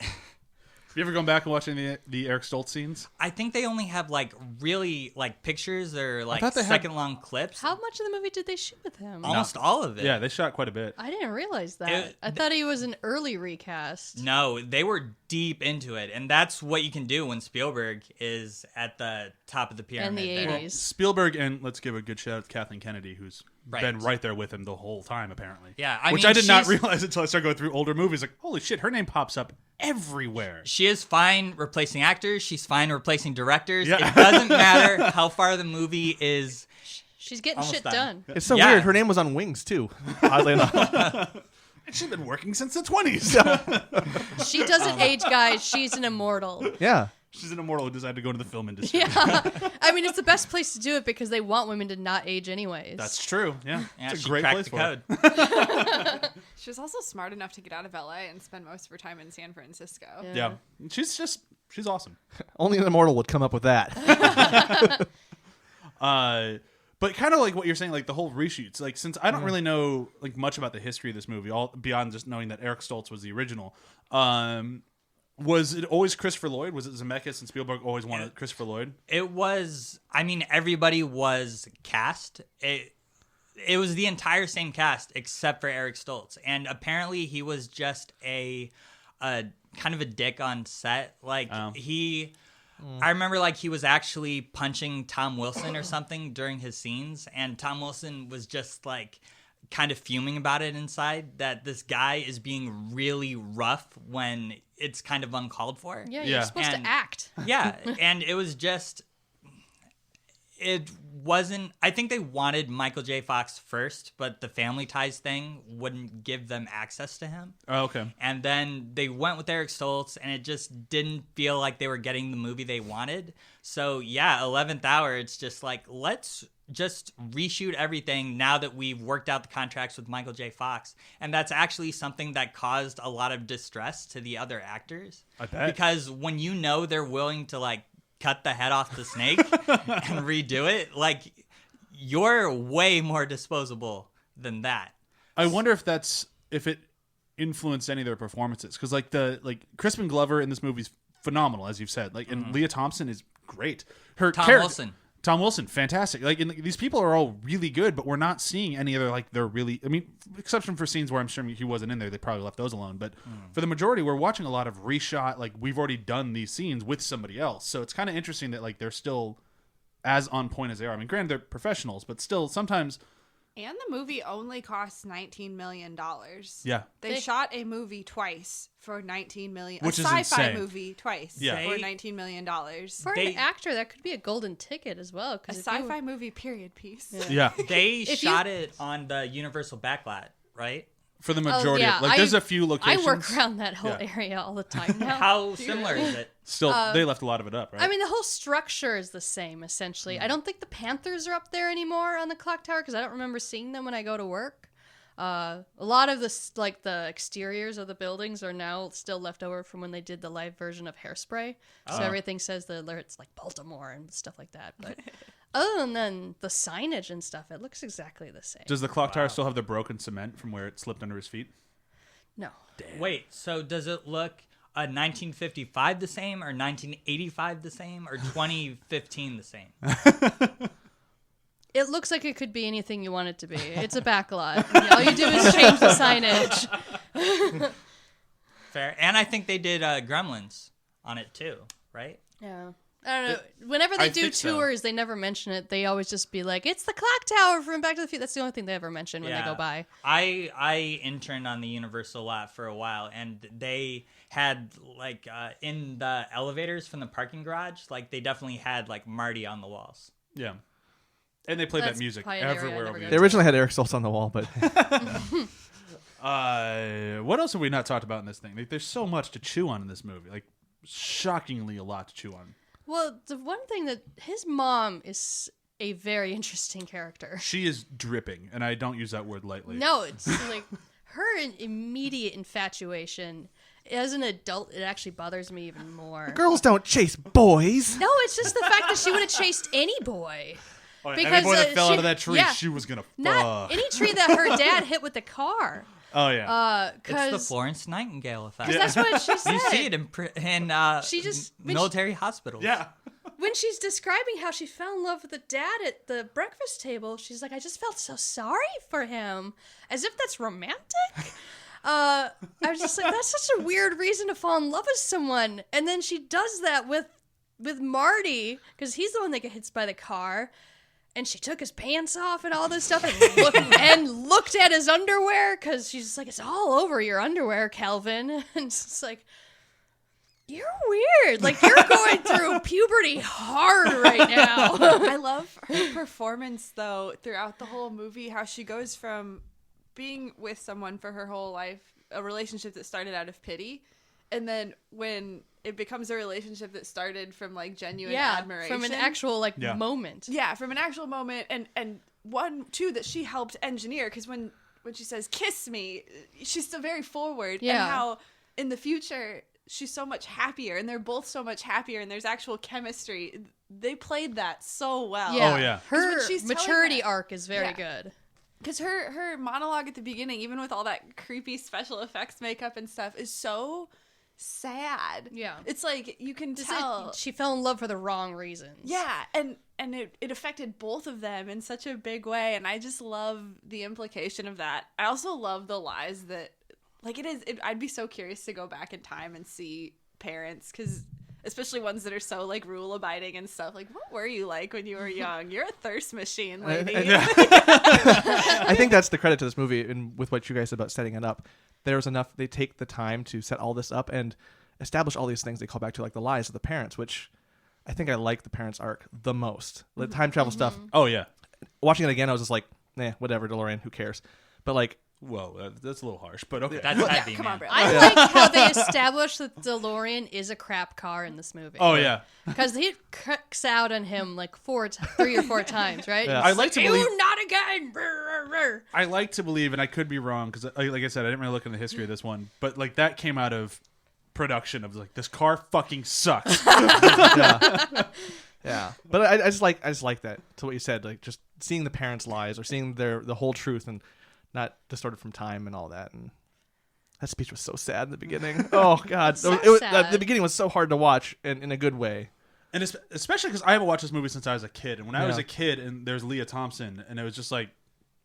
Speaker 1: You ever gone back and watching the Eric Stoltz scenes?
Speaker 5: I think they only have like really like pictures or like
Speaker 1: thought they had-
Speaker 5: second long clips.
Speaker 3: How much of the movie did they shoot with him?
Speaker 5: Almost all of it.
Speaker 1: Yeah, they shot quite a bit.
Speaker 3: I didn't realize that. I thought he was an early recast.
Speaker 5: No, they were deep into it. And that's what you can do when Spielberg is at the top of the pyramid.
Speaker 3: the
Speaker 5: there.
Speaker 3: 80s.
Speaker 1: Spielberg, and let's give a good shout out to Kathleen Kennedy, who's
Speaker 5: Right.
Speaker 1: been right there with him the whole time, apparently.
Speaker 5: Yeah,
Speaker 1: which
Speaker 5: mean,
Speaker 1: I did not
Speaker 5: she's-
Speaker 1: realize until I started going through older movies. Like, holy shit, her name pops up everywhere.
Speaker 5: She is fine replacing actors. She's fine replacing directors.
Speaker 1: Yeah.
Speaker 5: It doesn't matter how far the movie is.
Speaker 3: She's getting
Speaker 5: Almost
Speaker 3: shit
Speaker 5: done.
Speaker 3: done.
Speaker 2: It's so
Speaker 5: Yeah.
Speaker 2: weird. Her name was on Wings too. Oddly enough.
Speaker 1: And she's been working since the 20s.
Speaker 3: She doesn't age, guys. She's an immortal.
Speaker 2: Yeah.
Speaker 1: She's an immortal who decided to go into the film industry.
Speaker 3: Yeah. I mean, it's the best place to do it because they want women to not age anyways.
Speaker 1: That's true. Yeah,
Speaker 5: Yeah,
Speaker 1: it's a
Speaker 5: she
Speaker 1: great
Speaker 5: cracked
Speaker 1: place
Speaker 5: the
Speaker 1: for
Speaker 5: code.
Speaker 1: it.
Speaker 4: She was also smart enough to get out of LA and spend most of her time in San Francisco.
Speaker 1: Yeah, she's awesome.
Speaker 2: Only an immortal would come up with that.
Speaker 1: But kind of like what you're saying, like the whole reshoots. Like, since I don't really know like much about the history of this movie, all beyond just knowing that Eric Stoltz was the original. Was it always Christopher Lloyd? Was it Zemeckis and Spielberg always wanted Christopher Lloyd?
Speaker 5: It was. I mean, everybody was cast. It was the entire same cast except for Eric Stoltz, and apparently he was just a kind of a dick on set. Like he. I remember like he was actually punching Tom Wilson or something during his scenes, and Tom Wilson was just like kind of fuming about it inside that this guy is being really rough when it's kind of uncalled for.
Speaker 3: Yeah,
Speaker 1: Yeah.
Speaker 3: you're supposed
Speaker 5: And-
Speaker 3: to act.
Speaker 5: Yeah, and it was just it wasn't. I think they wanted Michael J. Fox first, but the Family Ties thing wouldn't give them access to him.
Speaker 1: Oh, okay.
Speaker 5: And then they went with Eric Stoltz, and it just didn't feel like they were getting the movie they wanted. So yeah, 11th Hour, it's just like, let's just reshoot everything now that we've worked out the contracts with Michael J. Fox. And that's actually something that caused a lot of distress to the other actors.
Speaker 1: I bet.
Speaker 5: Because when you know they're willing to like cut the head off the snake and redo it, like you're way more disposable than that.
Speaker 1: I wonder if it influenced any of their performances, because like Crispin Glover in this movie's phenomenal, as you've said. Like, and Leah Thompson is great. Her Tom Wilson, fantastic. Like, these people are all really good, but we're not seeing any other like they're really. I mean, exception for scenes where I'm sure he wasn't in there, they probably left those alone. But for the majority, we're watching a lot of reshot. Like, we've already done these scenes with somebody else, so it's kind of interesting that like they're still as on point as they are. I mean, granted, they're professionals, but still sometimes
Speaker 4: And the movie only costs $19 million.
Speaker 1: Yeah.
Speaker 4: They shot a movie twice for $19 million.
Speaker 1: Which
Speaker 4: a
Speaker 1: is
Speaker 4: sci-fi
Speaker 1: insane.
Speaker 4: movie twice
Speaker 1: Yeah.
Speaker 4: for $19 million.
Speaker 3: For an actor, that could be a golden ticket as well.
Speaker 4: A sci-fi movie period piece.
Speaker 1: Yeah.
Speaker 5: They shot it on the Universal backlot, right?
Speaker 1: For the majority.
Speaker 3: yeah.
Speaker 1: Like, there's a few locations.
Speaker 3: I work around that whole area all the time now.
Speaker 5: How similar is it?
Speaker 1: Still, they left a lot of it up, right?
Speaker 3: I mean, the whole structure is the same, essentially. I don't think the Panthers are up there anymore on the clock tower because I don't remember seeing them when I go to work. A lot of the exteriors of the buildings are now still left over from when they did the live version of Hairspray. So everything says that it's like Baltimore and stuff like that. But other than the signage and stuff, it looks exactly the same.
Speaker 1: Does the clock tower still have the broken cement from where it slipped under his feet?
Speaker 3: No.
Speaker 5: Wait, so does it look 1955 the same, or 1985 the same, or 2015 the same?
Speaker 3: It looks like it could be anything you want it to be. It's a backlot. All you do is change the signage.
Speaker 5: Fair. And I think they did Gremlins on it too, right?
Speaker 3: Yeah. I don't know. Whenever they
Speaker 1: I
Speaker 3: do
Speaker 1: think so.
Speaker 3: tours, they never mention it. They always just be like, "It's the clock tower from Back to the Future." That's the only thing they ever mention when they go by.
Speaker 5: I interned on the Universal lot for a while, and they had like in the elevators from the parking garage, like they definitely had like Marty on the walls.
Speaker 1: Yeah. And they played
Speaker 3: That's
Speaker 1: that music
Speaker 3: probably an area I
Speaker 1: everywhere
Speaker 3: never
Speaker 1: over
Speaker 3: go
Speaker 1: the
Speaker 2: They originally had Eric Stoltz on the wall, but
Speaker 1: What else have we not talked about in this thing? Like, there's so much to chew on in this movie. Like, shockingly a lot to chew on.
Speaker 3: Well, the one thing that his mom is a very interesting character.
Speaker 1: She is dripping, and I don't use that word lightly.
Speaker 3: No, it's like her immediate infatuation. As an adult, it actually bothers me even more.
Speaker 2: girls don't chase boys.
Speaker 3: No, it's just the fact that she would have chased any boy.
Speaker 1: Oh, yeah,
Speaker 3: Because,
Speaker 1: any boy that fell
Speaker 3: she-
Speaker 1: out of that tree,
Speaker 3: yeah.
Speaker 1: she was gonna
Speaker 3: Not
Speaker 1: fuck.
Speaker 3: any tree that her dad hit with the car.
Speaker 1: Oh yeah.
Speaker 5: It's the
Speaker 3: Because
Speaker 5: Florence Nightingale effect.
Speaker 3: that's what she said.
Speaker 5: You see it in
Speaker 3: She just- when
Speaker 5: military hospitals.
Speaker 1: Yeah.
Speaker 3: When she's describing how she fell in love with the dad at the breakfast table, she's like, I just felt so sorry for him. As if that's romantic. I was just like, that's such a weird reason to fall in love with someone. And then she does that with Marty, because he's the one that gets hit by the car. And she took his pants off and all this stuff and looked at his underwear, because she's just like, it's all over your underwear, Calvin. And it's just like, you're weird. Like, you're going through puberty hard right now.
Speaker 4: I love her performance, though, throughout the whole movie, how she goes from being with someone for her whole life, a relationship that started out of pity, and then when it becomes a relationship that started from, like, genuine admiration.
Speaker 3: From an actual, like,
Speaker 1: Yeah.
Speaker 3: moment.
Speaker 4: Yeah, from an actual moment, and one, too, that she helped engineer, because when she says, kiss me, she's still very forward,
Speaker 3: Yeah.
Speaker 4: and how in the future she's so much happier, and they're both so much happier, and there's actual chemistry. They played that so well.
Speaker 3: Yeah.
Speaker 1: Oh, yeah.
Speaker 4: 'Cause when
Speaker 3: Her
Speaker 4: she's telling
Speaker 3: maturity
Speaker 4: that-
Speaker 3: arc is very
Speaker 4: Yeah.
Speaker 3: good.
Speaker 4: Because her monologue at the beginning, even with all that creepy special effects makeup and stuff, is so sad.
Speaker 3: Yeah.
Speaker 4: It's like, you can
Speaker 3: Just
Speaker 4: tell.
Speaker 3: she fell in love for the wrong reasons.
Speaker 4: Yeah, and it affected both of them in such a big way, and I just love the implication of that. I also love the lies that, like, I'd be so curious to go back in time and see parents, because especially ones that are so, like, rule abiding and stuff. Like, what were you like when you were young? You're a thirst machine, lady.
Speaker 2: I think that's the credit to this movie, and with what you guys said about setting it up. There's enough. They take the time to set all this up and establish all these things they call back to, like the lies of the parents, which I think I like the parents' arc the most. The time travel stuff.
Speaker 1: Oh yeah.
Speaker 2: Watching it again, I was just like, whatever, DeLorean, who cares? But like,
Speaker 1: Whoa, that's a little harsh, but okay.
Speaker 5: That's heavy,
Speaker 4: Come
Speaker 5: man.
Speaker 4: on, bro.
Speaker 3: I like how they established that DeLorean is a crap car in this movie.
Speaker 1: Oh yeah.
Speaker 3: Because he cucks out on him like 3 or 4 times, right?
Speaker 2: Yeah.
Speaker 3: He's
Speaker 1: I like to
Speaker 3: "Ew,
Speaker 1: believe-
Speaker 3: not again. Brr, brr, brr."
Speaker 1: I like to believe, and I could be wrong because, like I said, I didn't really look in the history of this one, but like that came out of production of like, this car fucking sucks.
Speaker 2: yeah. But I just like that, to what you said, like just seeing the parents' lies or seeing the whole truth and not distorted from time and all that. And that speech was so sad in the beginning. Oh God,
Speaker 3: So sad.
Speaker 2: the beginning was so hard to watch in a good way.
Speaker 1: And especially because I haven't watched this movie since I was a kid. And when I was
Speaker 2: Yeah.
Speaker 1: a kid, and there's Leah Thompson, and it was just like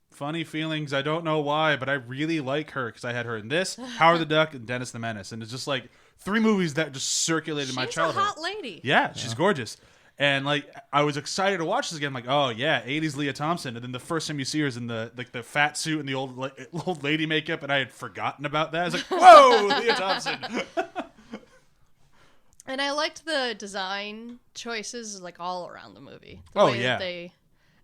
Speaker 1: funny feelings. I don't know why, but I really like her because I had her in this, Howard the Duck, and Dennis the Menace. And it's just like 3 movies that just circulated
Speaker 3: She's
Speaker 1: my
Speaker 3: a
Speaker 1: childhood.
Speaker 3: hot lady.
Speaker 1: Yeah, she's gorgeous. And like I was excited to watch this again. I'm like, oh yeah, 80s Leah Thompson. And then the first time you see her is in the fat suit and the old lady makeup, and I had forgotten about that. I was like, whoa, Leah Thompson.
Speaker 3: And I liked the design choices like all around the movie.
Speaker 1: Oh,
Speaker 3: way
Speaker 1: yeah.
Speaker 3: that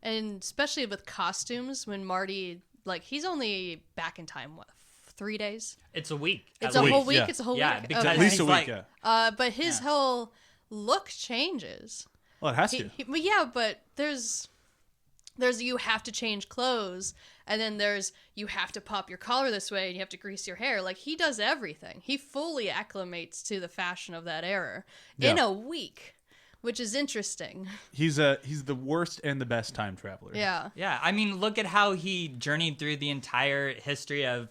Speaker 3: and especially with costumes when Marty, like, he's only back in time, what, 3 days?
Speaker 5: It's a week.
Speaker 3: It's
Speaker 5: at
Speaker 3: a
Speaker 5: least.
Speaker 3: whole week?
Speaker 1: yeah.
Speaker 3: It's a whole
Speaker 5: Yeah,
Speaker 3: week?
Speaker 5: because
Speaker 3: Okay.
Speaker 1: At least a
Speaker 5: he's
Speaker 1: week,
Speaker 5: like-
Speaker 1: yeah.
Speaker 3: But his whole look changes.
Speaker 1: Well, it has to.
Speaker 3: But yeah, but there's you have to change clothes, and then there's you have to pop your collar this way, and you have to grease your hair. Like, he does everything. He fully acclimates to the fashion of that era in
Speaker 1: Yeah.
Speaker 3: a week, which is interesting.
Speaker 1: He's the worst and the best time traveler.
Speaker 3: Yeah.
Speaker 5: Yeah, I mean, look at how he journeyed through the entire history of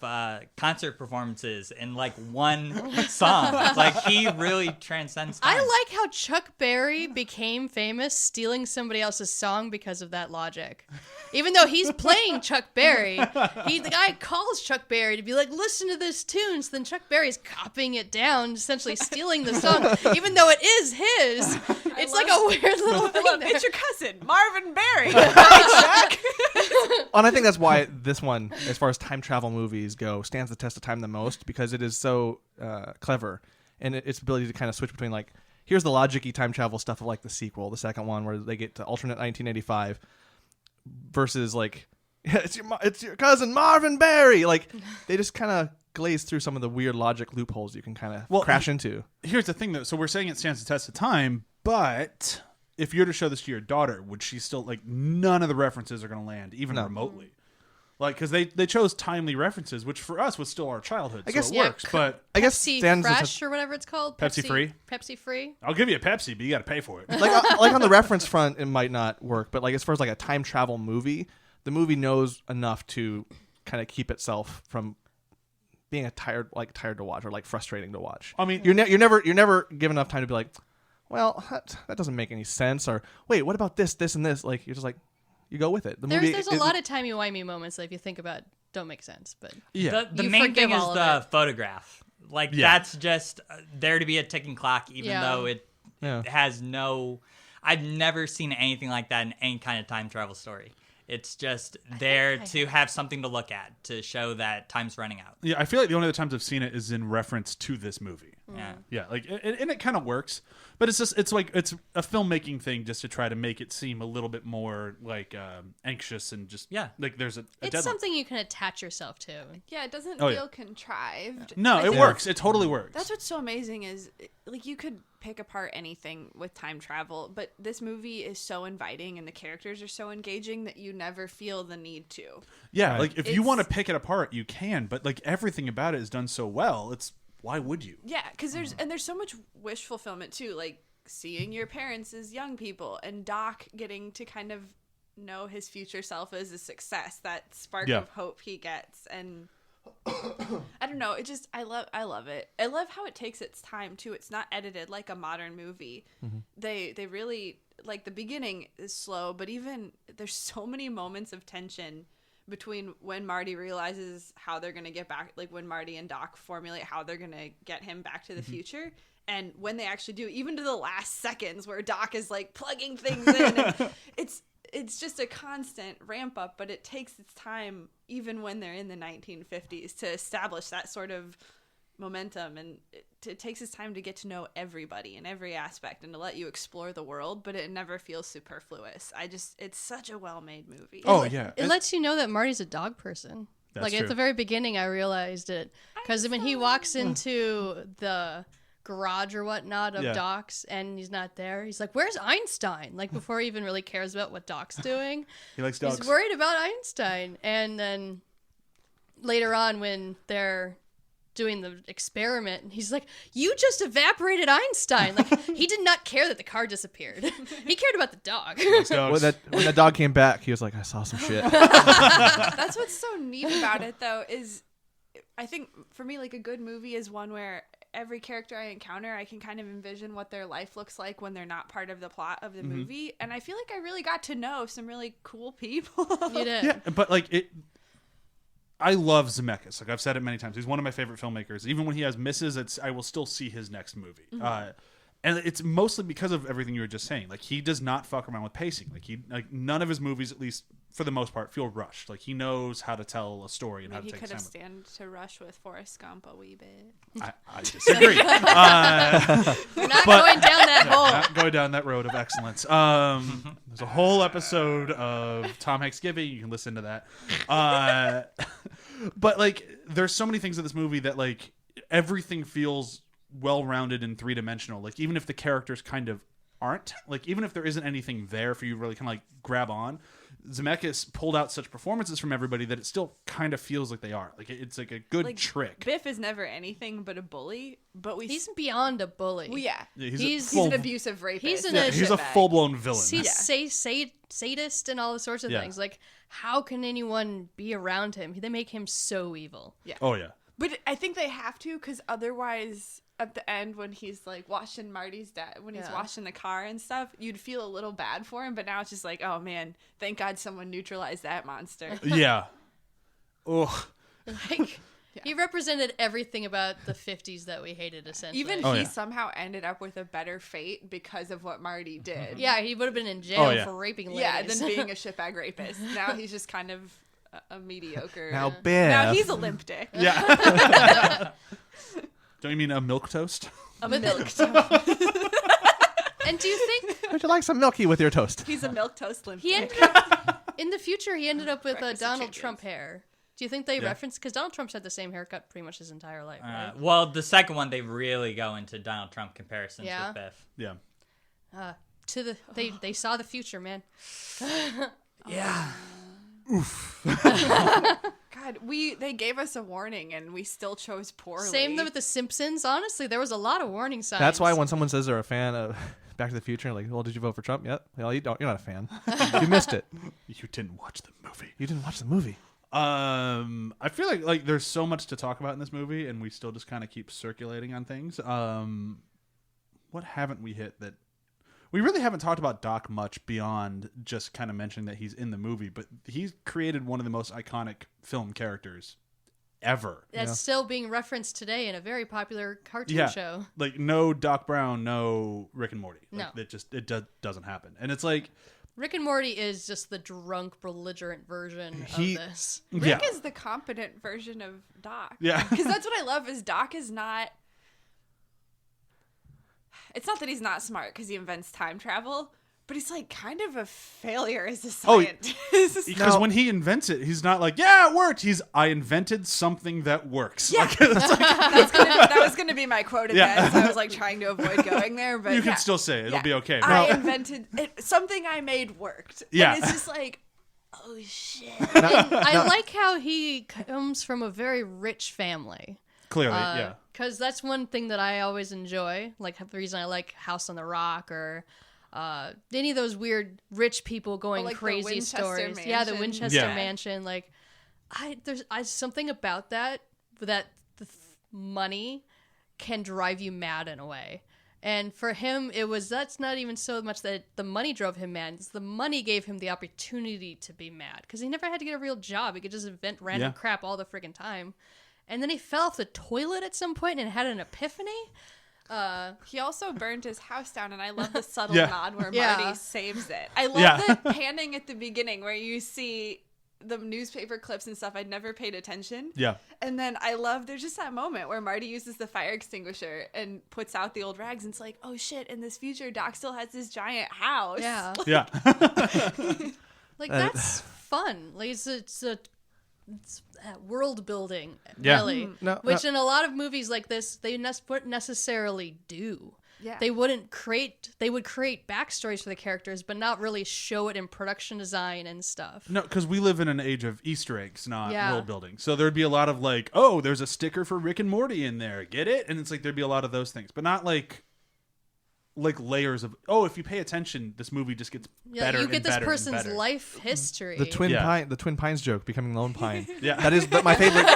Speaker 5: concert performances in like one song. Like, he really transcends time.
Speaker 3: I like how Chuck Berry became famous stealing somebody else's song because of that logic. Even though he's playing Chuck Berry, the guy calls Chuck Berry to be like, listen to this tune. So then Chuck Berry's copying it down, essentially stealing the song, even though it is his. It's like a weird little thing there.
Speaker 4: It's your cousin, Marvin Berry.
Speaker 2: And I think that's why this one, as far as time travel movies go, stands the test of time the most, because it is so clever, and its ability to kind of switch between, like, here's the logic-y time travel stuff of like the sequel, the second one where they get to alternate 1985, versus like it's your cousin Marvin Berry. Like, they just kind of glaze through some of the weird logic loopholes you can kind of crash into.
Speaker 1: Here's the thing, though. So we're saying it stands the test of time, but if you're to show this to your daughter, would she still, like, none of the references are going to land, even remotely? Like, because they chose timely references, which for us was still our childhood,
Speaker 2: I guess-
Speaker 1: so it works. But
Speaker 2: I guess
Speaker 3: Pepsi
Speaker 2: stands the
Speaker 3: Fresh
Speaker 2: test-
Speaker 3: or whatever it's called.
Speaker 1: Pepsi Free?
Speaker 3: Pepsi Free.
Speaker 1: I'll give you a Pepsi, but you got to pay for it.
Speaker 2: like on the reference front, it might not work, but like as far as like a time travel movie, the movie knows enough to kind of keep itself from being tired to watch or like frustrating to watch.
Speaker 1: I mean,
Speaker 2: you're never given enough time to be like, well, that doesn't make any sense, or wait, what about this, and this? Like, you're just like, you go with it. The movie,
Speaker 3: There's a lot of timey-wimey moments that, if you think about it, don't make sense. But
Speaker 1: yeah.
Speaker 5: The
Speaker 3: You
Speaker 5: main
Speaker 3: forgive
Speaker 5: thing is
Speaker 3: all of
Speaker 5: the
Speaker 3: it.
Speaker 5: photograph. Like, that's just there to be a ticking clock, even
Speaker 3: Yeah.
Speaker 5: though it has no... I've never seen anything like that in any kind of time travel story. It's just there to have something to look at, to show that time's running out.
Speaker 1: Yeah, I feel like the only other times I've seen it is in reference to this movie.
Speaker 5: Yeah.
Speaker 1: Yeah, like, and it kind of works, but it's a filmmaking thing just to try to make it seem a little bit more like anxious and just like there's a
Speaker 3: it's
Speaker 1: deadline.
Speaker 3: something you can attach yourself to.
Speaker 4: Yeah, it doesn't
Speaker 1: Oh,
Speaker 4: feel
Speaker 1: yeah.
Speaker 4: contrived.
Speaker 1: No,
Speaker 4: I
Speaker 1: it
Speaker 4: think
Speaker 1: works. It totally works.
Speaker 4: That's what's so amazing is, like, you could pick apart anything with time travel, but this movie is so inviting and the characters are so engaging that you never feel the need to.
Speaker 1: Yeah,
Speaker 2: Right.
Speaker 1: like if you want to pick it apart, you can, but like everything about it is done so well. It's why would you?
Speaker 4: Yeah, because there's so much wish fulfillment too, like seeing your parents as young people and Doc getting to kind of know his future self as a success, that spark
Speaker 1: Yeah.
Speaker 4: of hope he gets, and I don't know, it just I love it. I love how it takes its time too. It's not edited like a modern movie. They really, like, the beginning is slow, but even there's so many moments of tension between when Marty realizes how they're going to get back, like when Marty and Doc formulate how they're going to get him back to the future, and when they actually do, even to the last seconds where Doc is like plugging things in. And it's just a constant ramp up, but it takes its time, even when they're in the 1950s, to establish that sort of momentum, and it takes its time to get to know everybody in every aspect and to let you explore the world, but it never feels superfluous. It's such a well-made movie.
Speaker 1: Oh yeah,
Speaker 3: It lets you know that Marty's a dog person.
Speaker 1: That's
Speaker 3: Like,
Speaker 1: true.
Speaker 3: at the very beginning, I realized it. Because when he walks into the garage or whatnot of
Speaker 1: Yeah.
Speaker 3: Doc's and he's not there, he's like, where's Einstein? Like, before he even really cares about what Doc's doing.
Speaker 1: he likes dogs.
Speaker 3: He's worried about Einstein. And then later on, when they're doing the experiment, and he's like, you just evaporated Einstein. Like, he did not care that the car disappeared. He cared about the dog.
Speaker 1: Likes dogs.
Speaker 2: When that dog came back, he was like, I saw some shit.
Speaker 4: That's what's so neat about it, though, is I think for me, like, a good movie is one where every character I encounter, I can kind of envision what their life looks like when they're not part of the plot of the movie. And I feel like I really got to know some really cool people.
Speaker 3: You did.
Speaker 1: Yeah, but like it. I love Zemeckis. Like, I've said it many times. He's one of my favorite filmmakers. Even when he has misses, I will still see his next movie. And it's mostly because of everything you were just saying. Like, he does not fuck around with pacing. Like none of his movies, at least for the most part, feel rushed. Like, he knows how to tell a story and how to
Speaker 4: He
Speaker 1: take
Speaker 4: could
Speaker 1: his
Speaker 4: have
Speaker 1: time.
Speaker 4: stand to rush with Forrest Gump a wee bit.
Speaker 1: I disagree.
Speaker 3: We're not going down that hole.
Speaker 1: Not going down that road of excellence. There's a whole episode of Tom Hanks Giving. You can listen to that. But like, there's so many things in this movie that like everything feels well-rounded and three-dimensional. Like, even if the characters kind of aren't, like, even if there isn't anything there for you to really kind of like grab on, Zemeckis pulled out such performances from everybody that it still kind of feels like they are. Like, it's like a good trick.
Speaker 4: Biff is never anything but a bully, but
Speaker 3: He's beyond a bully.
Speaker 4: well, yeah.
Speaker 3: He's
Speaker 4: He's an abusive rapist.
Speaker 3: He's
Speaker 1: a full-blown villain.
Speaker 3: He's sadist and all the sorts of things. Like, how can anyone be around him? They make him so evil.
Speaker 4: Yeah.
Speaker 1: Oh yeah.
Speaker 4: But I think they have to, because otherwise, at the end, when he's like washing Marty's dad, when he's washing the car and stuff, you'd feel a little bad for him. But now it's just like, oh man, thank God someone neutralized that monster.
Speaker 1: Yeah. Ugh.
Speaker 3: Like, he represented everything about the 50s that we hated, essentially.
Speaker 4: Even he somehow ended up with a better fate because of what Marty did.
Speaker 3: Yeah, he would have been in jail for raping ladies.
Speaker 4: Yeah, than being a shitbag rapist. Now he's just kind of a mediocre.
Speaker 2: Now, Biff.
Speaker 4: Now he's a limp dick.
Speaker 1: Yeah. Don't you mean a milk toast?
Speaker 4: A milk toast.
Speaker 3: And do you think
Speaker 2: Would you like some milky with your toast?
Speaker 4: He's a milk toast limp
Speaker 3: he
Speaker 4: dick.
Speaker 3: ended up, in the future, he ended up with
Speaker 4: Breakfast of
Speaker 3: Donald
Speaker 4: champions.
Speaker 3: Trump hair? Do you think they referenced, because Donald Trump's had the same haircut pretty much his entire life, right?
Speaker 5: Well, the second one, they really go into Donald Trump comparisons with Biff.
Speaker 1: Yeah.
Speaker 3: They saw the future, man.
Speaker 5: Yeah.
Speaker 4: God, they gave us a warning and we still chose poorly.
Speaker 3: Same with The Simpsons. Honestly, there was a lot of warning signs.
Speaker 2: That's why when someone says they're a fan of Back to the Future, like, well, did you vote for Trump yet? Well, you're not a fan. You missed it.
Speaker 1: You didn't watch the movie.
Speaker 2: You didn't watch the movie.
Speaker 1: I feel like there's so much to talk about in this movie, and we still just kind of keep circulating on things. What haven't we hit that? We really haven't talked about Doc much beyond just kind of mentioning that he's in the movie, but he's created one of the most iconic film characters ever.
Speaker 3: That's still being referenced today in a very popular cartoon show.
Speaker 1: Like, no Doc Brown, no Rick and Morty.
Speaker 3: No.
Speaker 1: Like, it doesn't happen. And it's like,
Speaker 3: Rick and Morty is just the drunk, belligerent version of this.
Speaker 4: Rick is the competent version of Doc.
Speaker 1: Yeah.
Speaker 4: Because that's what I love is Doc is not... It's not that he's not smart because he invents time travel, but he's like kind of a failure as a scientist.
Speaker 1: Because when he invents it, he's not like, yeah, it worked. I invented something that works.
Speaker 4: Yeah.
Speaker 1: Like, it's like,
Speaker 4: that was gonna be my quote at
Speaker 1: Yeah.
Speaker 4: the end, so I was like trying to avoid going there. But
Speaker 1: you can still say it. It'll be okay.
Speaker 4: I invented it, something I made worked.
Speaker 1: Yeah.
Speaker 4: And it's just like, oh shit.
Speaker 3: I like how he comes from a very rich family.
Speaker 1: Clearly, yeah.
Speaker 3: Because that's one thing that I always enjoy. Like, the reason I like House on the Rock or any of those weird rich people going
Speaker 4: like the
Speaker 3: crazy
Speaker 4: Winchester
Speaker 3: stories.
Speaker 4: Mansion.
Speaker 3: Yeah, the Winchester
Speaker 1: Yeah.
Speaker 3: Mansion. Like, there's something about that money can drive you mad in a way. And for him, that's not even so much that the money drove him mad. It's the money gave him the opportunity to be mad. Because he never had to get a real job. He could just invent random crap all the friggin' time. And then he fell off the toilet at some point and had an epiphany.
Speaker 4: He also burned his house down, and I love the subtle
Speaker 1: Yeah.
Speaker 4: nod where
Speaker 3: Yeah.
Speaker 4: Marty saves it. I love the panning at the beginning where you see the newspaper clips and stuff. I'd never paid attention.
Speaker 1: Yeah.
Speaker 4: And then there's just that moment where Marty uses the fire extinguisher and puts out the old rags, and it's like, oh shit, in this future, Doc still has this giant house.
Speaker 3: Yeah.
Speaker 1: Yeah.
Speaker 3: Like, that's fun. Like, it's world building,
Speaker 1: Yeah.
Speaker 3: really. Which in a lot of movies like this, they wouldn't necessarily do.
Speaker 4: Yeah.
Speaker 3: They would create backstories for the characters, but not really show it in production design and stuff.
Speaker 1: No, because we live in an age of Easter eggs, not
Speaker 3: Yeah.
Speaker 1: world building. So there'd be a lot of like, oh, there's a sticker for Rick and Morty in there. Get it? And it's like there'd be a lot of those things, but not like layers of, oh, if you pay attention, this movie just gets better.
Speaker 3: You
Speaker 1: and
Speaker 3: get this
Speaker 1: better and
Speaker 3: person's
Speaker 1: better.
Speaker 3: life history.
Speaker 2: The Twin
Speaker 1: Yeah.
Speaker 2: Pines joke becoming Lone Pine.
Speaker 1: Yeah.
Speaker 2: That is my favorite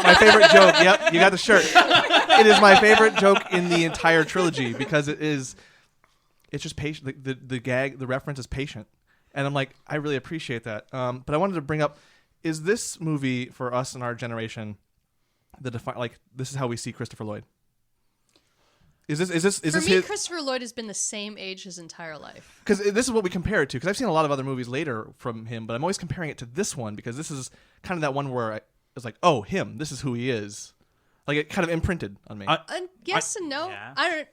Speaker 2: joke. Yep, you got the shirt. It is my favorite joke in the entire trilogy because it's just patient. The gag, the reference is patient, and I'm like, I really appreciate that. But I wanted to bring up, is this movie for us in our generation this is how we see Christopher Lloyd? Is
Speaker 3: For
Speaker 2: this
Speaker 3: me,
Speaker 2: his?
Speaker 3: Christopher Lloyd has been the same age his entire life.
Speaker 2: Because this is what we compare it to. Because I've seen a lot of other movies later from him, but I'm always comparing it to this one because this is kind of that one where I was like, oh, him. This is who he is. Like it kind of imprinted on me.
Speaker 3: Yes and no.
Speaker 5: Yeah.
Speaker 3: I don't.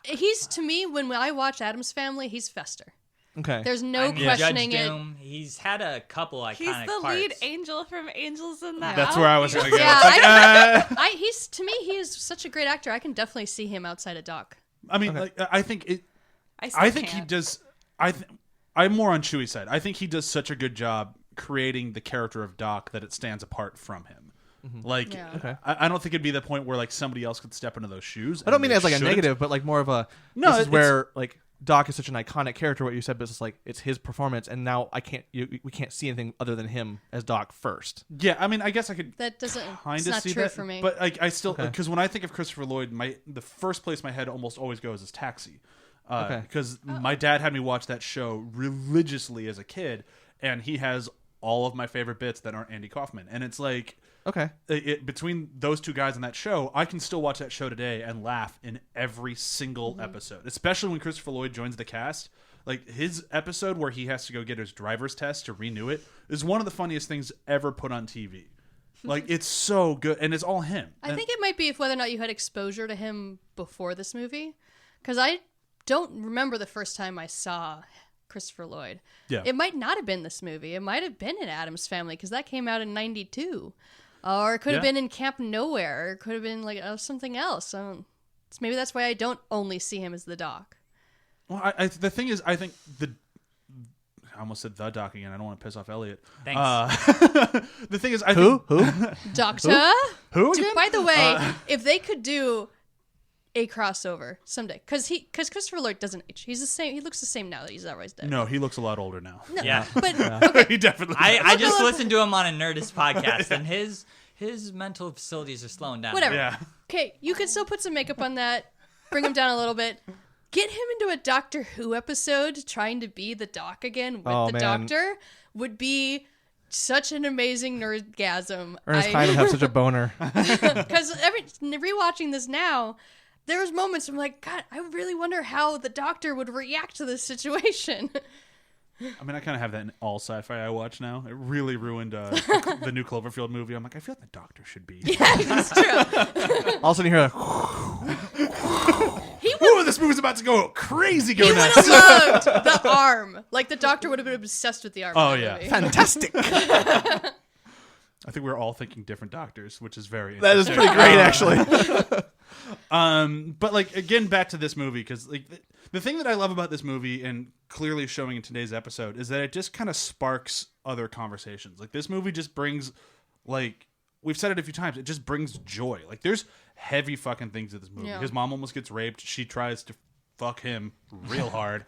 Speaker 3: He's to me when I watch Addams Family, he's Fester.
Speaker 2: Okay.
Speaker 3: There's no
Speaker 5: I mean,
Speaker 3: questioning
Speaker 5: Judge
Speaker 3: it.
Speaker 5: Doom, he's had a couple iconic
Speaker 4: He's the
Speaker 5: parts.
Speaker 4: lead angel from Angels in the
Speaker 1: That's
Speaker 4: House.
Speaker 1: where I was going to go.
Speaker 3: Yeah,
Speaker 1: It's like,
Speaker 3: he's to me he is such a great actor. I can definitely see him outside of Doc.
Speaker 1: I mean, like, I think it.
Speaker 4: still
Speaker 1: I think he
Speaker 4: can't.
Speaker 1: does. I'm more on Chewie's side. I think he does such a good job creating the character of Doc that it stands apart from him. Like,
Speaker 3: Yeah.
Speaker 2: Okay.
Speaker 1: I don't think it'd be the point where like somebody else could step into those shoes.
Speaker 2: I don't
Speaker 1: and
Speaker 2: mean
Speaker 1: they
Speaker 2: it as like a
Speaker 1: shouldn't.
Speaker 2: negative, but like more of a.
Speaker 1: No,
Speaker 2: this is
Speaker 1: it's-
Speaker 2: where like Doc is such an iconic character. What you said, but it's just like it's his performance, and now we can't see anything other than him as Doc first.
Speaker 1: Yeah, I mean, I guess I could.
Speaker 3: That doesn't.
Speaker 1: Kind
Speaker 3: It's
Speaker 1: of
Speaker 3: not
Speaker 1: see
Speaker 3: true
Speaker 1: that,
Speaker 3: for me.
Speaker 1: but like I still
Speaker 2: Okay.
Speaker 1: because when I think of Christopher Lloyd, the first place my head almost always goes is Taxi,
Speaker 2: Okay.
Speaker 1: because my dad had me watch that show religiously as a kid, and he has all of my favorite bits that aren't Andy Kaufman, and it's like
Speaker 2: Okay.
Speaker 1: between those two guys in that show, I can still watch that show today and laugh in every single episode, especially when Christopher Lloyd joins the cast. Like his episode where he has to go get his driver's test to renew it is one of the funniest things ever put on TV. Like it's so good, and it's all him.
Speaker 3: I think it might be if whether or not you had exposure to him before this movie, because I don't remember the first time I saw Christopher Lloyd.
Speaker 1: Yeah.
Speaker 3: It might not have been this movie. It might have been in Addams Family because that came out in '92, or it could have
Speaker 1: Yeah.
Speaker 3: been in Camp Nowhere, or it could have been like something else. So maybe that's why I don't only see him as the Doc.
Speaker 1: Well, the thing is, I think I almost said the Doc again. I don't want to piss off Elliot.
Speaker 5: Thanks.
Speaker 1: The thing is, I
Speaker 2: Who?
Speaker 1: think
Speaker 2: Who?
Speaker 3: Doctor.
Speaker 1: who again?
Speaker 3: By the way, if they could do a crossover someday, because Christopher Lloyd doesn't age. He's the same. He looks the same now that he's always dead.
Speaker 1: No, he looks a lot older now.
Speaker 3: No,
Speaker 5: Yeah.
Speaker 3: but okay,
Speaker 1: He definitely.
Speaker 5: I just listened to him on a Nerdist podcast, and his mental facilities are slowing down.
Speaker 3: whatever.
Speaker 1: Yeah.
Speaker 3: Okay, you could still put some makeup on that, bring him down a little bit. Get him into a Doctor Who episode trying to be the Doc again with
Speaker 2: Oh,
Speaker 3: the
Speaker 2: man.
Speaker 3: Doctor would be such an amazing nerdgasm.
Speaker 2: Ernest kind of have such a boner.
Speaker 3: Because rewatching this now, there's moments I'm like, God, I really wonder how the Doctor would react to this situation.
Speaker 1: I mean, I kind of have that in all sci-fi I watch now. It really ruined the new Cloverfield movie. I'm like, I feel like the Doctor should be.
Speaker 3: It's true.
Speaker 2: All of a sudden you hear a
Speaker 1: Ooh, this movie's about to go crazy. Go
Speaker 3: He would
Speaker 1: nuts.
Speaker 3: have loved the arm. Like the Doctor would have been obsessed with the arm.
Speaker 1: Oh,
Speaker 3: in that
Speaker 1: yeah.
Speaker 3: movie.
Speaker 2: fantastic.
Speaker 1: I think we're all thinking different doctors, which is very
Speaker 2: That is
Speaker 1: interesting.
Speaker 2: pretty great, actually.
Speaker 1: But like again, back to this movie because like the thing that I love about this movie and clearly showing in today's episode is that it just kind of sparks other conversations. Like this movie just brings, like we've said it a few times, it just brings joy. Like there's heavy fucking things in this movie.
Speaker 3: Yeah.
Speaker 1: His mom almost gets raped. She tries to fuck him real hard.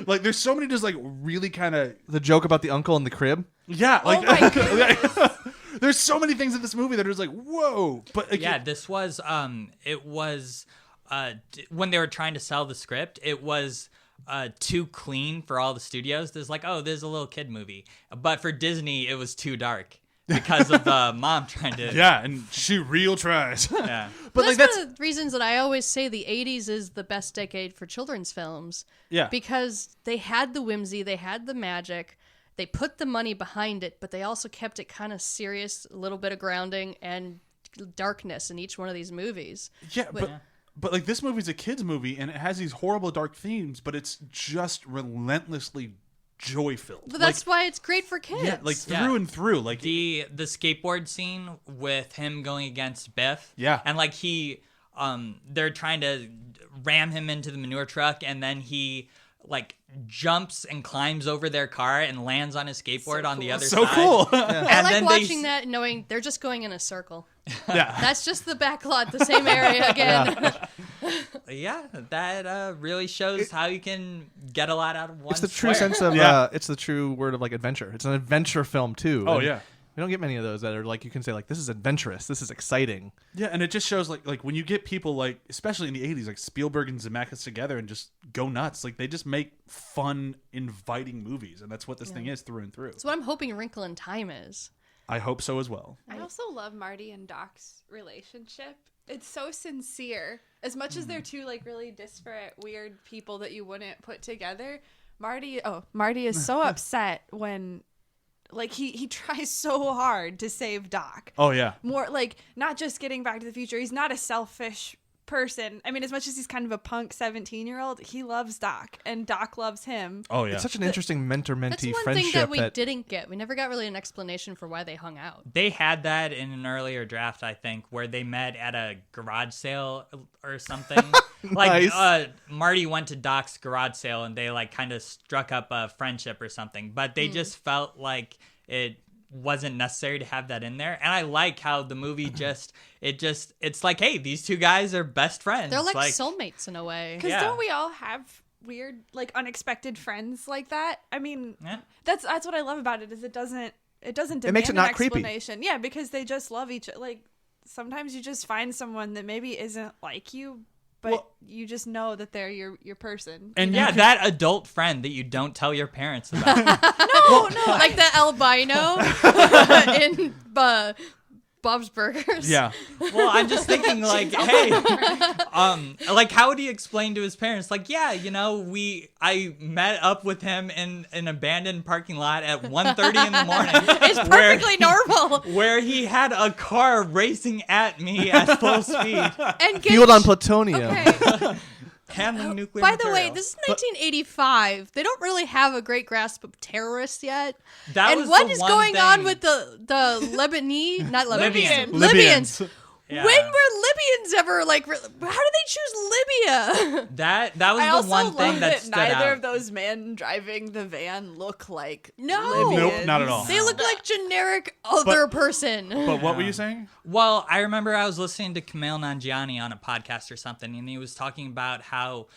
Speaker 1: Like there's so many just like really kind of
Speaker 2: The joke about the uncle in the crib.
Speaker 1: yeah. Like
Speaker 3: my
Speaker 1: there's so many things in this movie that are just like whoa. But like,
Speaker 5: Yeah, this was when they were trying to sell the script, it was too clean for all the studios. There's like, oh, there's a little kid movie, but for Disney, it was too dark because of the mom trying to.
Speaker 1: yeah, and she real tries.
Speaker 5: Yeah.
Speaker 1: But like
Speaker 3: that's one of the reasons that I always say the 80s is the best decade for children's films.
Speaker 1: Yeah.
Speaker 3: Because they had the whimsy, they had the magic, they put the money behind it, but they also kept it kind of serious, a little bit of grounding and darkness in each one of these movies.
Speaker 1: Yeah, but like this movie's a kids movie and it has these horrible dark themes, but it's just relentlessly joy filled.
Speaker 3: But that's why it's great for kids.
Speaker 1: yeah, like
Speaker 5: Yeah.
Speaker 1: through and through. Like
Speaker 5: The skateboard scene with him going against Biff.
Speaker 1: Yeah.
Speaker 5: And like they're trying to ram him into the manure truck, and then he like jumps and climbs over their car and lands on his skateboard on the other
Speaker 1: so
Speaker 5: side.
Speaker 1: cool.
Speaker 3: I
Speaker 5: And
Speaker 3: like
Speaker 5: then
Speaker 3: watching that and knowing they're just going in a circle.
Speaker 1: yeah.
Speaker 3: That's just the back lot, the same area again.
Speaker 5: Yeah, that really shows how you can get a lot out of one.
Speaker 2: It's the true
Speaker 5: square.
Speaker 2: sense of
Speaker 1: Yeah.
Speaker 2: it's the true word of like adventure. It's an adventure film too.
Speaker 1: Oh,
Speaker 2: And
Speaker 1: yeah.
Speaker 2: We don't get many of those that are like you can say like this is adventurous, this is exciting.
Speaker 1: Yeah, and it just shows like when you get people like especially in the 80s like Spielberg and Zemeckis together and just go nuts. Like they just make fun, inviting movies, and that's what this thing is through and through.
Speaker 3: That's what I'm hoping Wrinkle in Time is.
Speaker 1: I hope so as well.
Speaker 4: I also love Marty and Doc's relationship it's so sincere. As much as they're two like really disparate, weird people that you wouldn't put together, Marty is so upset when like he tries so hard to save Doc.
Speaker 1: Oh yeah.
Speaker 4: More like not just getting Back to the Future. He's not a selfish person. I mean, as much as he's kind of a punk 17-year-old, he loves Doc and Doc loves him.
Speaker 1: Oh yeah.
Speaker 2: It's such an interesting mentor-mentee
Speaker 3: That's one
Speaker 2: friendship
Speaker 3: thing that we didn't get. We never got really an explanation for why they hung out.
Speaker 5: They had that in an earlier draft, I think, where they met at a garage sale or something. Like Marty went to Doc's garage sale and they like kind of struck up a friendship or something, but they just felt like it wasn't necessary to have that in there. And I like how the movie it's like, hey, these two guys are best friends.
Speaker 3: They're like soulmates in a way.
Speaker 4: Because
Speaker 5: Yeah.
Speaker 4: don't we all have weird, like unexpected friends like that? I mean,
Speaker 5: Yeah.
Speaker 4: that's what I love about it. Is it doesn't demand
Speaker 2: makes it not
Speaker 4: an
Speaker 2: creepy.
Speaker 4: explanation. Yeah, because they just love each other. Like sometimes you just find someone that maybe isn't like you, but you just know that they're your person.
Speaker 1: And
Speaker 5: Yeah, that adult friend that you don't tell your parents about.
Speaker 4: No,
Speaker 3: Like the albino in Bob's Burgers.
Speaker 1: Yeah.
Speaker 5: Well, I'm just thinking like, hey, like how would he explain to his parents? Like, yeah, I met up with him in an abandoned parking lot at 1:30 in the morning.
Speaker 3: It's perfectly normal.
Speaker 5: Where he had a car racing at me at full speed,
Speaker 3: And
Speaker 2: fueled on plutonium.
Speaker 3: Okay.
Speaker 5: handling nuclear
Speaker 3: By the way,
Speaker 5: material.
Speaker 3: this is 1985. They don't really have a great grasp of terrorists yet.
Speaker 5: That
Speaker 3: And
Speaker 5: was
Speaker 3: what
Speaker 5: the
Speaker 3: is
Speaker 5: one
Speaker 3: going on
Speaker 5: thing-
Speaker 3: with the Lebanese, not Lebanese,
Speaker 5: Libyans.
Speaker 3: Libyans.
Speaker 5: Yeah.
Speaker 3: When were Libyans ever like? How did they choose Libya?
Speaker 5: That was
Speaker 4: I
Speaker 5: the
Speaker 4: also
Speaker 5: one
Speaker 4: love
Speaker 5: thing that
Speaker 4: that
Speaker 5: stood
Speaker 4: neither
Speaker 5: out.
Speaker 4: of those men driving the van look like
Speaker 3: No.
Speaker 4: Libyans.
Speaker 1: Nope, not at all.
Speaker 3: They look like generic other person.
Speaker 1: But what were you saying?
Speaker 5: Well, I remember I was listening to Kumail Nanjiani on a podcast or something, and he was talking about how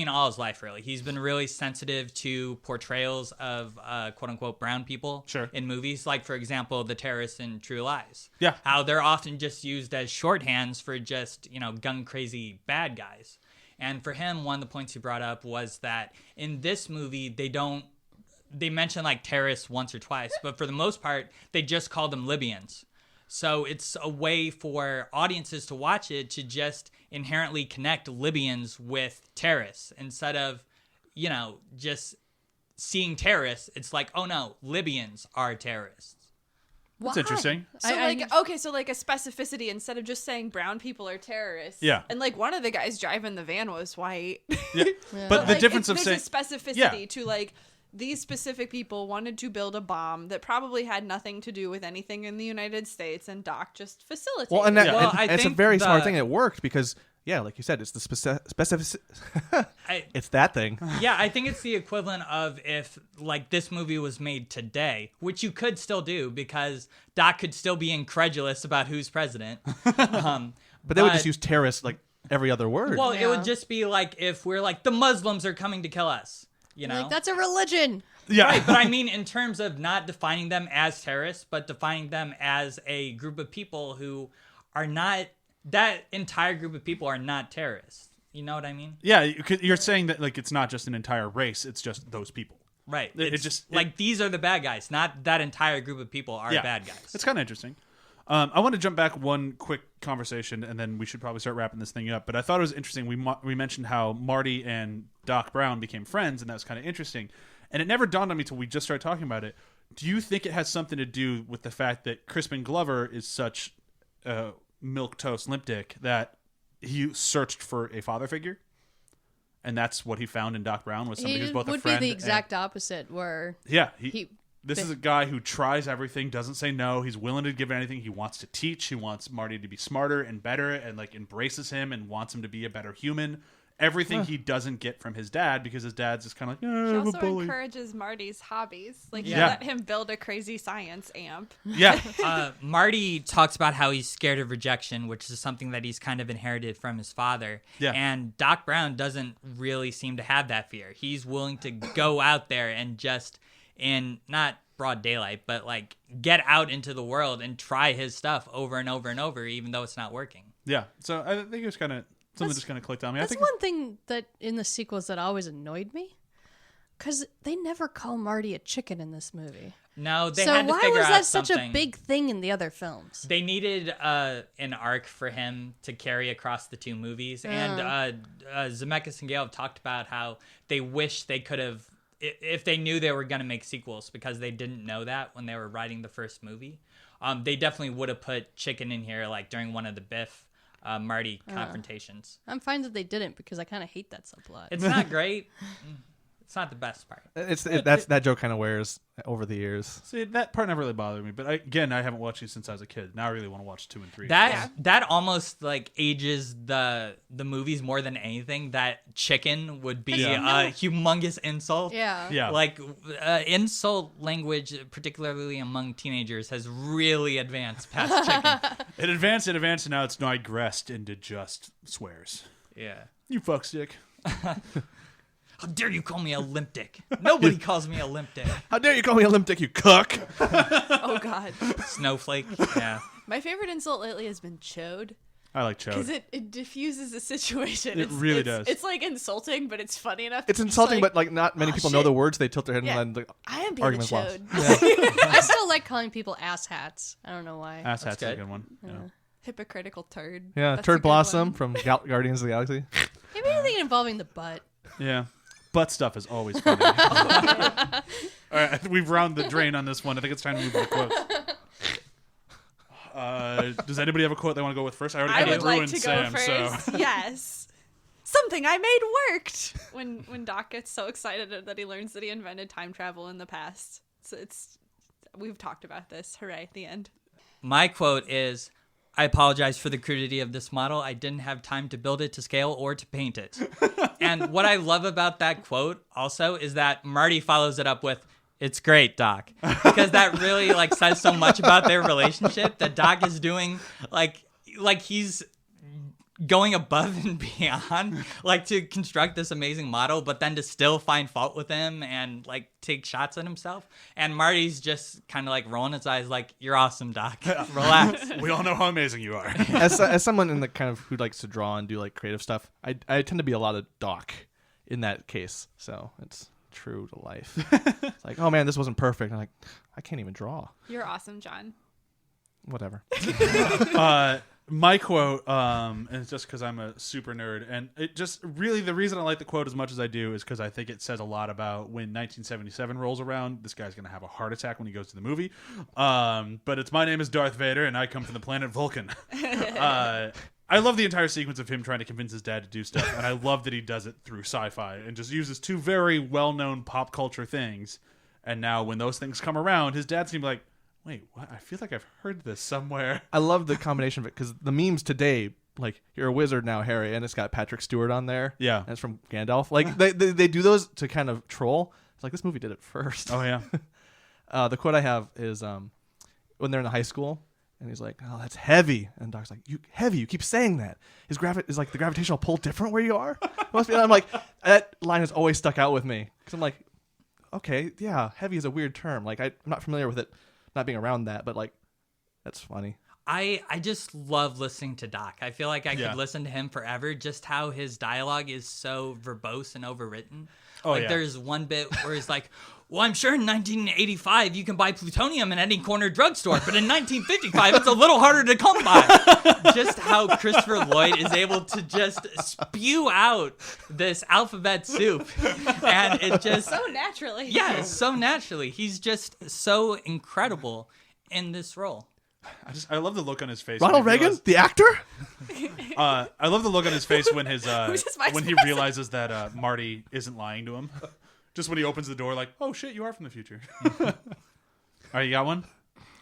Speaker 5: all his life really, he's been really sensitive to portrayals of quote unquote brown people in movies. Like, for example, the terrorists in True Lies.
Speaker 1: Yeah.
Speaker 5: How they're often just used as shorthands for just, gun crazy bad guys. And for him, one of the points he brought up was that in this movie, they mention like terrorists once or twice, but for the most part, they just call them Libyans. So it's a way for audiences to watch it to just inherently connect Libyans with terrorists instead of, just seeing terrorists. It's like, oh no, Libyans are terrorists.
Speaker 1: That's
Speaker 3: Why?
Speaker 1: interesting.
Speaker 4: So like a specificity instead of just saying brown people are terrorists.
Speaker 1: Yeah.
Speaker 4: And like one of the guys driving the van was white.
Speaker 1: Yeah. But the
Speaker 4: like,
Speaker 1: difference of saying
Speaker 4: there's a specificity to like these specific people wanted to build a bomb that probably had nothing to do with anything in the United States, and Doc just facilitated.
Speaker 2: Well, and,
Speaker 1: Yeah.
Speaker 2: and,
Speaker 5: Well,
Speaker 2: and
Speaker 5: I
Speaker 2: it's a
Speaker 5: think
Speaker 2: very smart thing. It worked because, yeah, like you said, it's the specific. It's that thing.
Speaker 5: Yeah, I think it's the equivalent of if like this movie was made today, which you could still do because Doc could still be incredulous about who's president.
Speaker 2: But they would just use terrorists like every other word.
Speaker 5: Well, it
Speaker 3: Yeah.
Speaker 5: would just be like if we're like the Muslims are coming to kill us,
Speaker 3: Like, that's a religion.
Speaker 1: yeah.
Speaker 5: Right, but I mean in terms of not defining them as terrorists, but defining them as a group of people who are not, that entire group of people are not terrorists. You know what I mean?
Speaker 1: Yeah, you're saying that like it's not just an entire race; it's just those people.
Speaker 5: Right.
Speaker 1: It just
Speaker 5: these are the bad guys, not that entire group of people are bad guys.
Speaker 1: It's kind of interesting. I want to jump back one quick conversation, and then we should probably start wrapping this thing up. But I thought it was interesting. We mentioned how Marty and Doc Brown became friends, and that was kind of interesting. And it never dawned on me till we just started talking about it. Do you think it has something to do with the fact that Crispin Glover is such a milquetoast limp dick that he searched for a father figure? And that's what he found in Doc Brown, was somebody
Speaker 3: He
Speaker 1: who's both a
Speaker 3: would
Speaker 1: friend
Speaker 3: be the exact opposite, where
Speaker 1: yeah,
Speaker 3: he
Speaker 1: this is a guy who tries everything, doesn't say no. He's willing to give anything. He wants to teach. He wants Marty to be smarter and better, and like embraces him and wants him to be a better human. Everything he doesn't get from his dad, because his dad's just kind of like,
Speaker 4: He
Speaker 1: I'm a
Speaker 4: also
Speaker 1: bully.
Speaker 4: encourages Marty's hobbies. Like,
Speaker 1: Yeah.
Speaker 4: he let him build a crazy science amp.
Speaker 1: Yeah,
Speaker 5: Marty talks about how he's scared of rejection, which is something that he's kind of inherited from his father.
Speaker 1: Yeah.
Speaker 5: And Doc Brown doesn't really seem to have that fear. He's willing to go out there and just, in not broad daylight, but like get out into the world and try his stuff over and over and over, even though it's not working.
Speaker 1: yeah. So I think it was kind of something just kind of clicked on me. I
Speaker 3: that's
Speaker 1: think
Speaker 3: one thing that in the sequels that always annoyed me, because they never call Marty a chicken in this movie.
Speaker 5: No, they
Speaker 3: So
Speaker 5: had to
Speaker 3: why
Speaker 5: figure
Speaker 3: was
Speaker 5: out
Speaker 3: that such a
Speaker 5: something.
Speaker 3: big thing in the other films?
Speaker 5: They needed an arc for him to carry across the two movies, and Zemeckis and Gale have talked about how they wish they could have, if they knew they were going to make sequels, because they didn't know that when they were writing the first movie. They definitely would have put Chicken in here, like during one of the Biff Marty confrontations.
Speaker 3: I'm fine that they didn't because I kind of hate that subplot.
Speaker 5: It's not great. It's not the best part.
Speaker 2: That joke kind of wears over the years.
Speaker 1: See, that part never really bothered me. But I haven't watched these since I was a kid. Now I really want to watch 2 and 3.
Speaker 5: That almost like ages the movies more than anything. That Chicken would be a humongous insult.
Speaker 3: Yeah.
Speaker 5: Like insult language, particularly among teenagers, has really advanced past Chicken.
Speaker 1: It advanced, and now it's digressed into just swears.
Speaker 5: Yeah.
Speaker 1: You fuckstick.
Speaker 5: How dare you call me a limp dick? Nobody calls me a limp dick.
Speaker 2: How dare you call me a limp dick, you cuck?
Speaker 4: Oh God.
Speaker 5: Snowflake. Yeah.
Speaker 4: My favorite insult lately has been chode.
Speaker 1: I like
Speaker 4: Because
Speaker 1: chode.
Speaker 4: it diffuses the situation.
Speaker 1: It really does.
Speaker 4: It's like insulting, but it's funny enough.
Speaker 2: It's insulting, but like not many people know
Speaker 4: shit.
Speaker 2: the words. They tilt their head
Speaker 4: Yeah.
Speaker 2: and then
Speaker 4: I am being a
Speaker 2: arguments lost.
Speaker 4: chode.
Speaker 3: I still like calling people ass hats. I don't know why.
Speaker 1: Ass hat's a
Speaker 5: good.
Speaker 1: good one. Yeah.
Speaker 4: Hypocritical turd.
Speaker 2: Yeah,
Speaker 4: That's a
Speaker 2: Turd
Speaker 4: good
Speaker 2: Blossom
Speaker 4: one.
Speaker 2: from Guardians of the Galaxy.
Speaker 3: Maybe anything involving the butt.
Speaker 1: Yeah. Butt stuff is always funny. All right, we've rounded the drain on this one. I think it's time to move to the quotes. Does anybody have a quote they want to go with first? I already
Speaker 4: I
Speaker 1: kind
Speaker 4: would
Speaker 1: of
Speaker 4: like
Speaker 1: ruined
Speaker 4: to go
Speaker 1: Sam,
Speaker 4: first.
Speaker 1: so
Speaker 4: Yes. Something I made worked. When Doc gets so excited that he learns that he invented time travel in the past. So we've talked about this. Hooray, the end.
Speaker 5: My quote is, I apologize for the crudity of this model. I didn't have time to build it to scale or to paint it. And what I love about that quote also is that Marty follows it up with, it's great, Doc. Because that really like says so much about their relationship that Doc is doing like he's going above and beyond like to construct this amazing model, but then to still find fault with him and like take shots at himself. And Marty's just kind of like rolling his eyes like, you're awesome, Doc. Relax.
Speaker 1: we all know how amazing you are.
Speaker 2: As someone in the kind of who likes to draw and do like creative stuff, I tend to be a lot of Doc in that case. So it's true to life. It's like, oh man, this wasn't perfect. I'm like, I can't even draw.
Speaker 4: You're awesome, John.
Speaker 2: Whatever.
Speaker 1: My quote, and it's just because I'm a super nerd, and it just really the reason I like the quote as much as I do is because I think it says a lot about when 1977 rolls around. This guy's gonna have a heart attack when he goes to the movie. But it's my name is Darth Vader, and I come from the planet Vulcan. I love the entire sequence of him trying to convince his dad to do stuff, and I love that he does it through sci-fi and just uses two very well-known pop culture things. And now when those things come around, his dad seems like, wait, what? I feel like I've heard this somewhere.
Speaker 2: I love the combination of it because the memes today, like you're a wizard now, Harry, and it's got Patrick Stewart on there.
Speaker 1: Yeah,
Speaker 2: and it's from Gandalf. Like they do those to kind of troll. It's like this movie did it first.
Speaker 1: Oh yeah.
Speaker 2: The quote I have is when they're in the high school, and he's like, "Oh, that's heavy," and Doc's like, "You heavy? You keep saying that. Is like the gravitational pull different where you are?" Must be. And I'm like, that line has always stuck out with me because I'm like, okay, yeah, heavy is a weird term. Like I'm not familiar with it. Not being around that, but like that's funny.
Speaker 5: I just love listening to Doc. I feel like I
Speaker 1: Yeah.
Speaker 5: could listen to him forever, just how his dialogue is so verbose and overwritten.
Speaker 1: Oh,
Speaker 5: like
Speaker 1: yeah.
Speaker 5: there's one bit where he's like, well, I'm sure in 1985 you can buy plutonium in any corner drugstore, but in 1955 it's a little harder to come by. Just how Christopher Lloyd is able to just spew out this alphabet soup. And it just...
Speaker 4: So naturally.
Speaker 5: Yeah, so naturally. He's just so incredible in this role.
Speaker 1: I love the look on his face.
Speaker 2: Ronald
Speaker 1: when he
Speaker 2: Reagan, the actor.
Speaker 1: I love the look on his face when his
Speaker 4: Who's his vice
Speaker 1: when he
Speaker 4: president?
Speaker 1: realizes that Marty isn't lying to him. Just when he opens the door, like, oh shit, you are from the future. All right, you got one?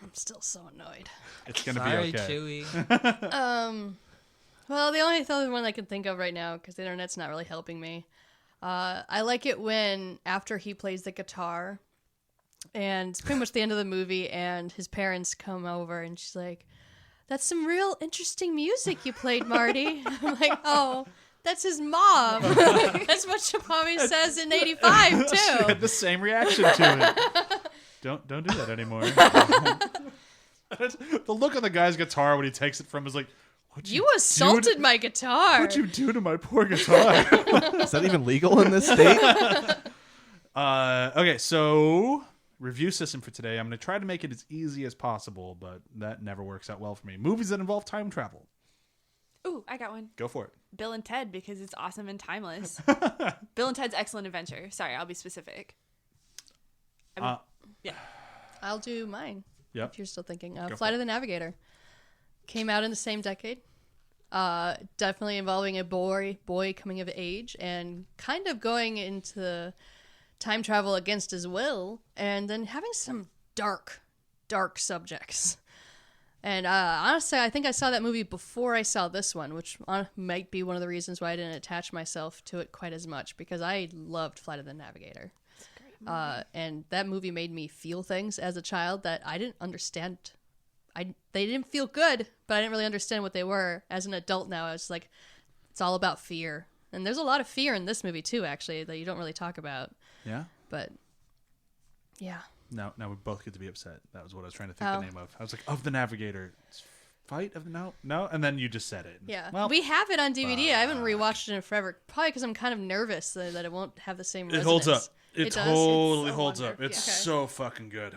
Speaker 3: I'm still so annoyed.
Speaker 1: It's gonna
Speaker 5: Sorry,
Speaker 1: be okay.
Speaker 5: Chewie.
Speaker 3: Well, the only other one I can think of right now, because the internet's not really helping me, I like it when, after he plays the guitar, and it's pretty much the end of the movie, and his parents come over, and she's like, that's some real interesting music you played, Marty. I'm like, oh, that's his mom. That's what she probably says in 85,
Speaker 1: She
Speaker 3: too.
Speaker 1: had the same reaction to it. Don't do that anymore. The look on the guy's guitar when he takes it from is like, what'd
Speaker 3: You
Speaker 1: do to-
Speaker 3: assaulted my guitar.
Speaker 1: What'd you do to my poor guitar?
Speaker 2: Is that even legal in this state?
Speaker 1: Okay, so review system for today. I'm going to try to make it as easy as possible, but that never works out well for me. Movies that involve time travel.
Speaker 4: Ooh, I got one.
Speaker 1: Go for it.
Speaker 4: Bill and Ted, because it's awesome and timeless. Bill and Ted's Excellent Adventure. Sorry, I'll be specific. Yeah.
Speaker 3: I'll do mine.
Speaker 1: Yep.
Speaker 3: If you're still thinking.
Speaker 1: for
Speaker 3: Flight
Speaker 1: it.
Speaker 3: of the Navigator. Came out in the same decade. Definitely involving a boy coming of age and kind of going into time travel against his will, and then having some dark subjects. And honestly, I think I saw that movie before I saw this one, which might be one of the reasons why I didn't attach myself to it quite as much, because I loved Flight of the Navigator. And that movie made me feel things as a child that I didn't understand. They didn't feel good, but I didn't really understand what they were. As an adult now, I was like, it's all about fear. And there's a lot of fear in this movie too, actually, that you don't really talk about.
Speaker 1: Yeah?
Speaker 3: But, yeah.
Speaker 1: Now we both get to be upset. That was what I was trying to think the name of. I was like, of the Navigator. Fight of the... No? And then you just said it.
Speaker 3: Yeah.
Speaker 1: Well,
Speaker 3: we have it on DVD. I haven't rewatched it in forever. Probably because I'm kind of nervous that it won't have the same resonance.
Speaker 1: it holds up. It
Speaker 3: does?
Speaker 1: totally
Speaker 4: It's so
Speaker 1: holds up.
Speaker 4: wonderful.
Speaker 1: It's
Speaker 3: Okay.
Speaker 1: so fucking good.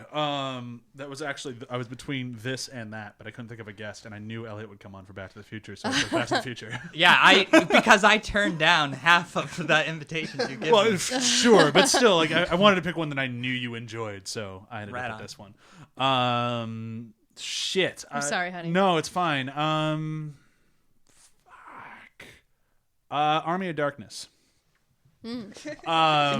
Speaker 1: That was actually... I was between this and that, but I couldn't think of a guest, and I knew Elliot would come on for Back to the Future, so it's Back to the Future.
Speaker 5: Yeah, because I turned down half of the invitations you gave
Speaker 1: Well,
Speaker 5: me.
Speaker 1: sure, but still, like I wanted to pick one that I knew you enjoyed, so I had to
Speaker 5: Right
Speaker 1: pick
Speaker 5: on.
Speaker 1: this one. Shit.
Speaker 3: I'm sorry, honey.
Speaker 1: No, it's fine. Fuck. Army of Darkness. I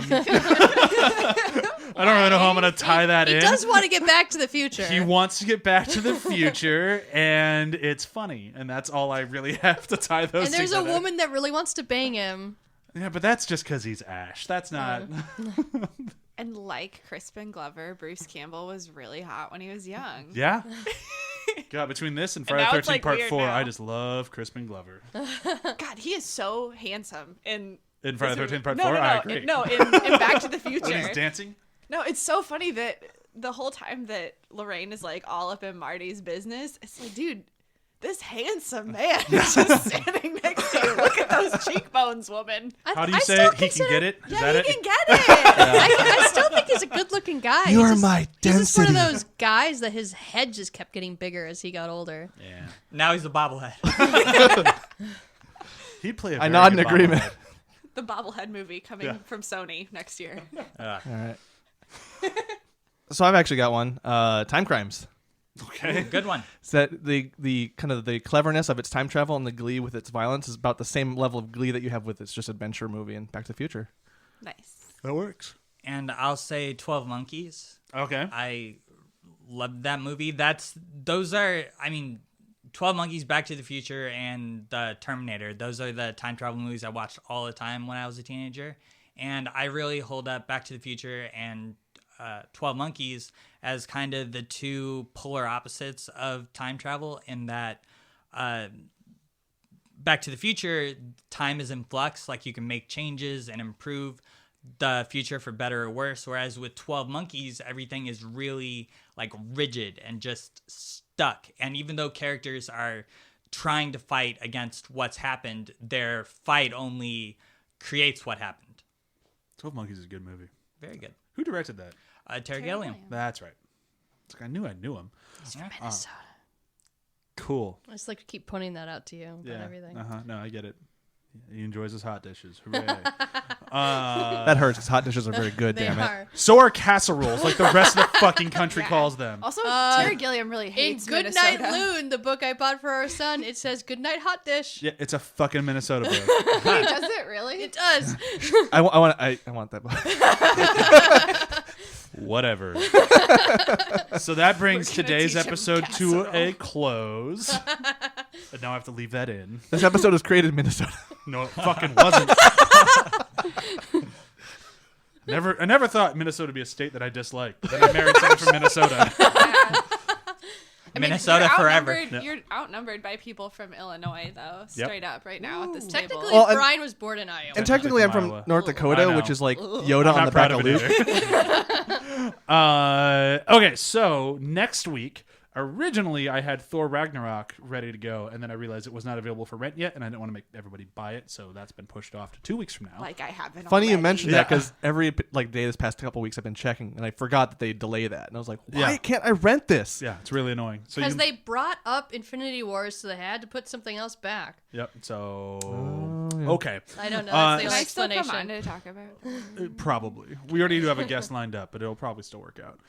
Speaker 1: don't really know how I'm gonna tie that
Speaker 3: He
Speaker 1: in.
Speaker 3: does want to get back to the future.
Speaker 1: He wants to get back to the future, and it's funny, and that's all I really have to tie those
Speaker 3: and there's a
Speaker 1: together.
Speaker 3: woman that really wants to bang him.
Speaker 1: Yeah, but that's just because he's Ash. That's not.
Speaker 4: And like Crispin Glover, Bruce Campbell was really hot when he was young.
Speaker 1: Yeah. God, between this and Friday
Speaker 4: now
Speaker 1: the
Speaker 4: it's,
Speaker 1: 13th
Speaker 4: like,
Speaker 1: Part
Speaker 4: weird
Speaker 1: 4,
Speaker 4: now.
Speaker 1: I just love Crispin Glover.
Speaker 4: God, he is so handsome.
Speaker 1: In Friday the 13th Part
Speaker 4: no,
Speaker 1: 4,
Speaker 4: no,
Speaker 1: I
Speaker 4: no,
Speaker 1: agree.
Speaker 4: No, in Back to the
Speaker 1: When
Speaker 4: Future.
Speaker 1: he's dancing.
Speaker 4: No, it's so funny that the whole time that Lorraine is like all up in Marty's business, it's like, dude, this handsome man is just standing next to you. Look at those cheekbones, woman.
Speaker 1: How do you
Speaker 3: I
Speaker 1: say
Speaker 3: still
Speaker 1: it? He can
Speaker 3: consider-
Speaker 1: get it? Is
Speaker 4: Yeah,
Speaker 1: that
Speaker 4: he
Speaker 1: it?
Speaker 4: can get it.
Speaker 3: I still think he's a good-looking guy.
Speaker 2: You
Speaker 3: He's
Speaker 2: are
Speaker 3: just-
Speaker 2: my
Speaker 3: He's just one of
Speaker 2: density.
Speaker 3: those guys that his head just kept getting bigger as he got older.
Speaker 1: Yeah.
Speaker 5: Now he's a bobblehead.
Speaker 1: He'd play a
Speaker 2: I
Speaker 1: very
Speaker 2: nod in
Speaker 1: good
Speaker 2: agreement.
Speaker 1: bobblehead.
Speaker 4: The bobblehead movie coming
Speaker 1: Yeah.
Speaker 4: from Sony next year.
Speaker 2: All right. So I've actually got one. Timecrimes.
Speaker 1: Okay.
Speaker 5: Good one.
Speaker 2: So that the kind of the cleverness of its time travel and the glee with its violence is about the same level of glee that you have with its just adventure movie and Back to the Future.
Speaker 4: Nice.
Speaker 1: That works.
Speaker 5: And I'll say 12 Monkeys.
Speaker 1: Okay.
Speaker 5: I loved that movie. 12 Monkeys, Back to the Future, and the Terminator. Those are the time travel movies I watched all the time when I was a teenager. And I really hold up Back to the Future and 12 Monkeys as kind of the two polar opposites of time travel, in that Back to the Future, time is in flux. Like, you can make changes and improve the future for better or worse, whereas with 12 Monkeys, everything is really like rigid and just stuck. And even though characters are trying to fight against what's happened, their fight only creates what happened.
Speaker 1: 12 Monkeys is a good movie.
Speaker 5: Very good.
Speaker 1: Who directed that?
Speaker 5: Terry Gilliam.
Speaker 1: That's right. It's like I knew him.
Speaker 3: He's from Minnesota.
Speaker 1: Cool.
Speaker 3: I just like to keep pointing that out to you about everything.
Speaker 1: Uh-huh. No, I get it. He enjoys his hot dishes. Hooray.
Speaker 2: That hurts. 'Cause hot dishes are very good.
Speaker 3: They
Speaker 2: Damn it.
Speaker 3: are.
Speaker 1: So are casseroles, like the rest of the fucking country calls them.
Speaker 4: Also, Terry Gilliam really
Speaker 3: In
Speaker 4: hates
Speaker 3: Goodnight
Speaker 4: Minnesota.
Speaker 3: Loon, the book I bought for our son, it says Goodnight Hot Dish.
Speaker 1: Yeah, it's a fucking Minnesota book.
Speaker 4: Wait, does it really?
Speaker 3: It does.
Speaker 2: I want that book.
Speaker 1: Whatever. So that brings
Speaker 4: We're gonna
Speaker 1: today's
Speaker 4: teach him
Speaker 1: episode to
Speaker 4: casserole.
Speaker 1: a close. But now I have to leave that in.
Speaker 2: This episode was created in Minnesota.
Speaker 1: No, it fucking wasn't. I never thought Minnesota would be a state that I disliked. But then I married someone from Minnesota.
Speaker 4: I mean,
Speaker 5: Minnesota
Speaker 4: you're
Speaker 5: forever.
Speaker 4: outnumbered- You're outnumbered by people from Illinois, though. Straight up, right now at this
Speaker 3: Technically,
Speaker 4: table.
Speaker 2: Well, and-
Speaker 3: Brian was born in Iowa.
Speaker 2: And technically, I'm from
Speaker 1: Iowa.
Speaker 2: North
Speaker 1: I
Speaker 2: Dakota,
Speaker 1: know.
Speaker 2: which is like Yoda
Speaker 1: I'm
Speaker 2: on
Speaker 1: not
Speaker 2: the back
Speaker 1: proud
Speaker 2: of
Speaker 1: of it
Speaker 2: Luke.
Speaker 1: either. Okay, so next week, originally I had Thor Ragnarok ready to go, and then I realized it was not available for rent yet, and I didn't want to make everybody buy it, so that's been pushed off to 2 weeks from now.
Speaker 4: Like I haven't.
Speaker 2: Funny you
Speaker 4: already.
Speaker 2: mentioned
Speaker 1: Yeah.
Speaker 2: that because every like day this past couple weeks I've been checking and I forgot that they delay that, and I was like, why
Speaker 1: Yeah.
Speaker 2: can't I rent this?
Speaker 1: Yeah, it's really annoying. So
Speaker 3: Because they brought up Infinity Wars, so they had to put something else back.
Speaker 1: Yep. So
Speaker 2: yeah.
Speaker 1: okay,
Speaker 3: I don't know.
Speaker 1: Uh,
Speaker 3: That's the
Speaker 4: Can
Speaker 3: only
Speaker 4: I still come
Speaker 3: explanation.
Speaker 4: on to talk about it?
Speaker 1: probably we already do have a guest lined up, but it'll probably still work out.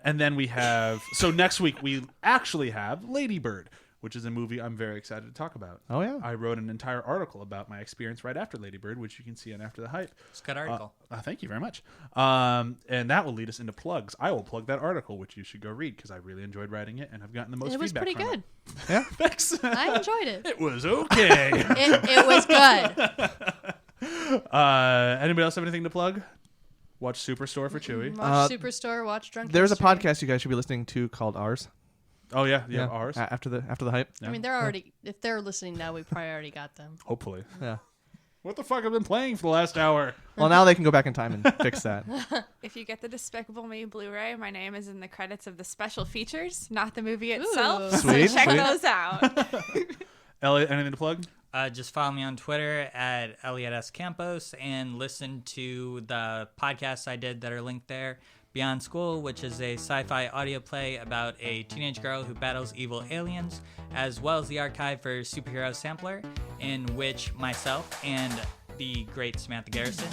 Speaker 1: And then we have next week we actually have Lady Bird, which is a movie I'm very excited to talk about.
Speaker 2: Oh yeah.
Speaker 1: I wrote an entire article about my experience right after Lady Bird, which you can see on After the Hype.
Speaker 5: It's a good article.
Speaker 1: Thank you very much. And that will lead us into plugs. I will plug that article, which you should go read because I really enjoyed writing it and have gotten the most
Speaker 3: It was
Speaker 1: feedback
Speaker 3: pretty
Speaker 1: from
Speaker 3: good.
Speaker 1: it.
Speaker 2: Yeah.
Speaker 1: Thanks.
Speaker 3: I enjoyed it.
Speaker 1: It was okay.
Speaker 3: It was good.
Speaker 1: Anybody else have anything to plug? Watch Superstore for Chewie.
Speaker 3: Watch Superstore. Watch Drunk
Speaker 2: There's a
Speaker 3: History.
Speaker 2: podcast you guys should be listening to called Ours.
Speaker 1: Oh yeah, ours.
Speaker 2: After the hype.
Speaker 3: I mean, they're already. If they're listening now, we probably already got them.
Speaker 1: Hopefully.
Speaker 2: Yeah.
Speaker 1: What the fuck have I been playing for the last hour?
Speaker 2: Well, now they can go back in time and fix that.
Speaker 4: If you get the Despicable Me Blu-ray, my name is in the credits of the special features, not the movie itself.
Speaker 3: Ooh.
Speaker 2: Sweet,
Speaker 4: So check
Speaker 2: sweet.
Speaker 4: those out.
Speaker 1: Elliot, anything to plug?
Speaker 5: Just follow me on Twitter at Elliot S. Campos and listen to the podcasts I did that are linked there. Beyond School, which is a sci-fi audio play about a teenage girl who battles evil aliens, as well as the Archive for Superhero Sampler, in which myself and the great Samantha Garrison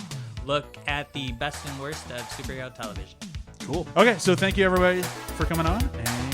Speaker 5: look at the best and worst of superhero television.
Speaker 1: Cool. Okay, so thank you everybody for coming on, and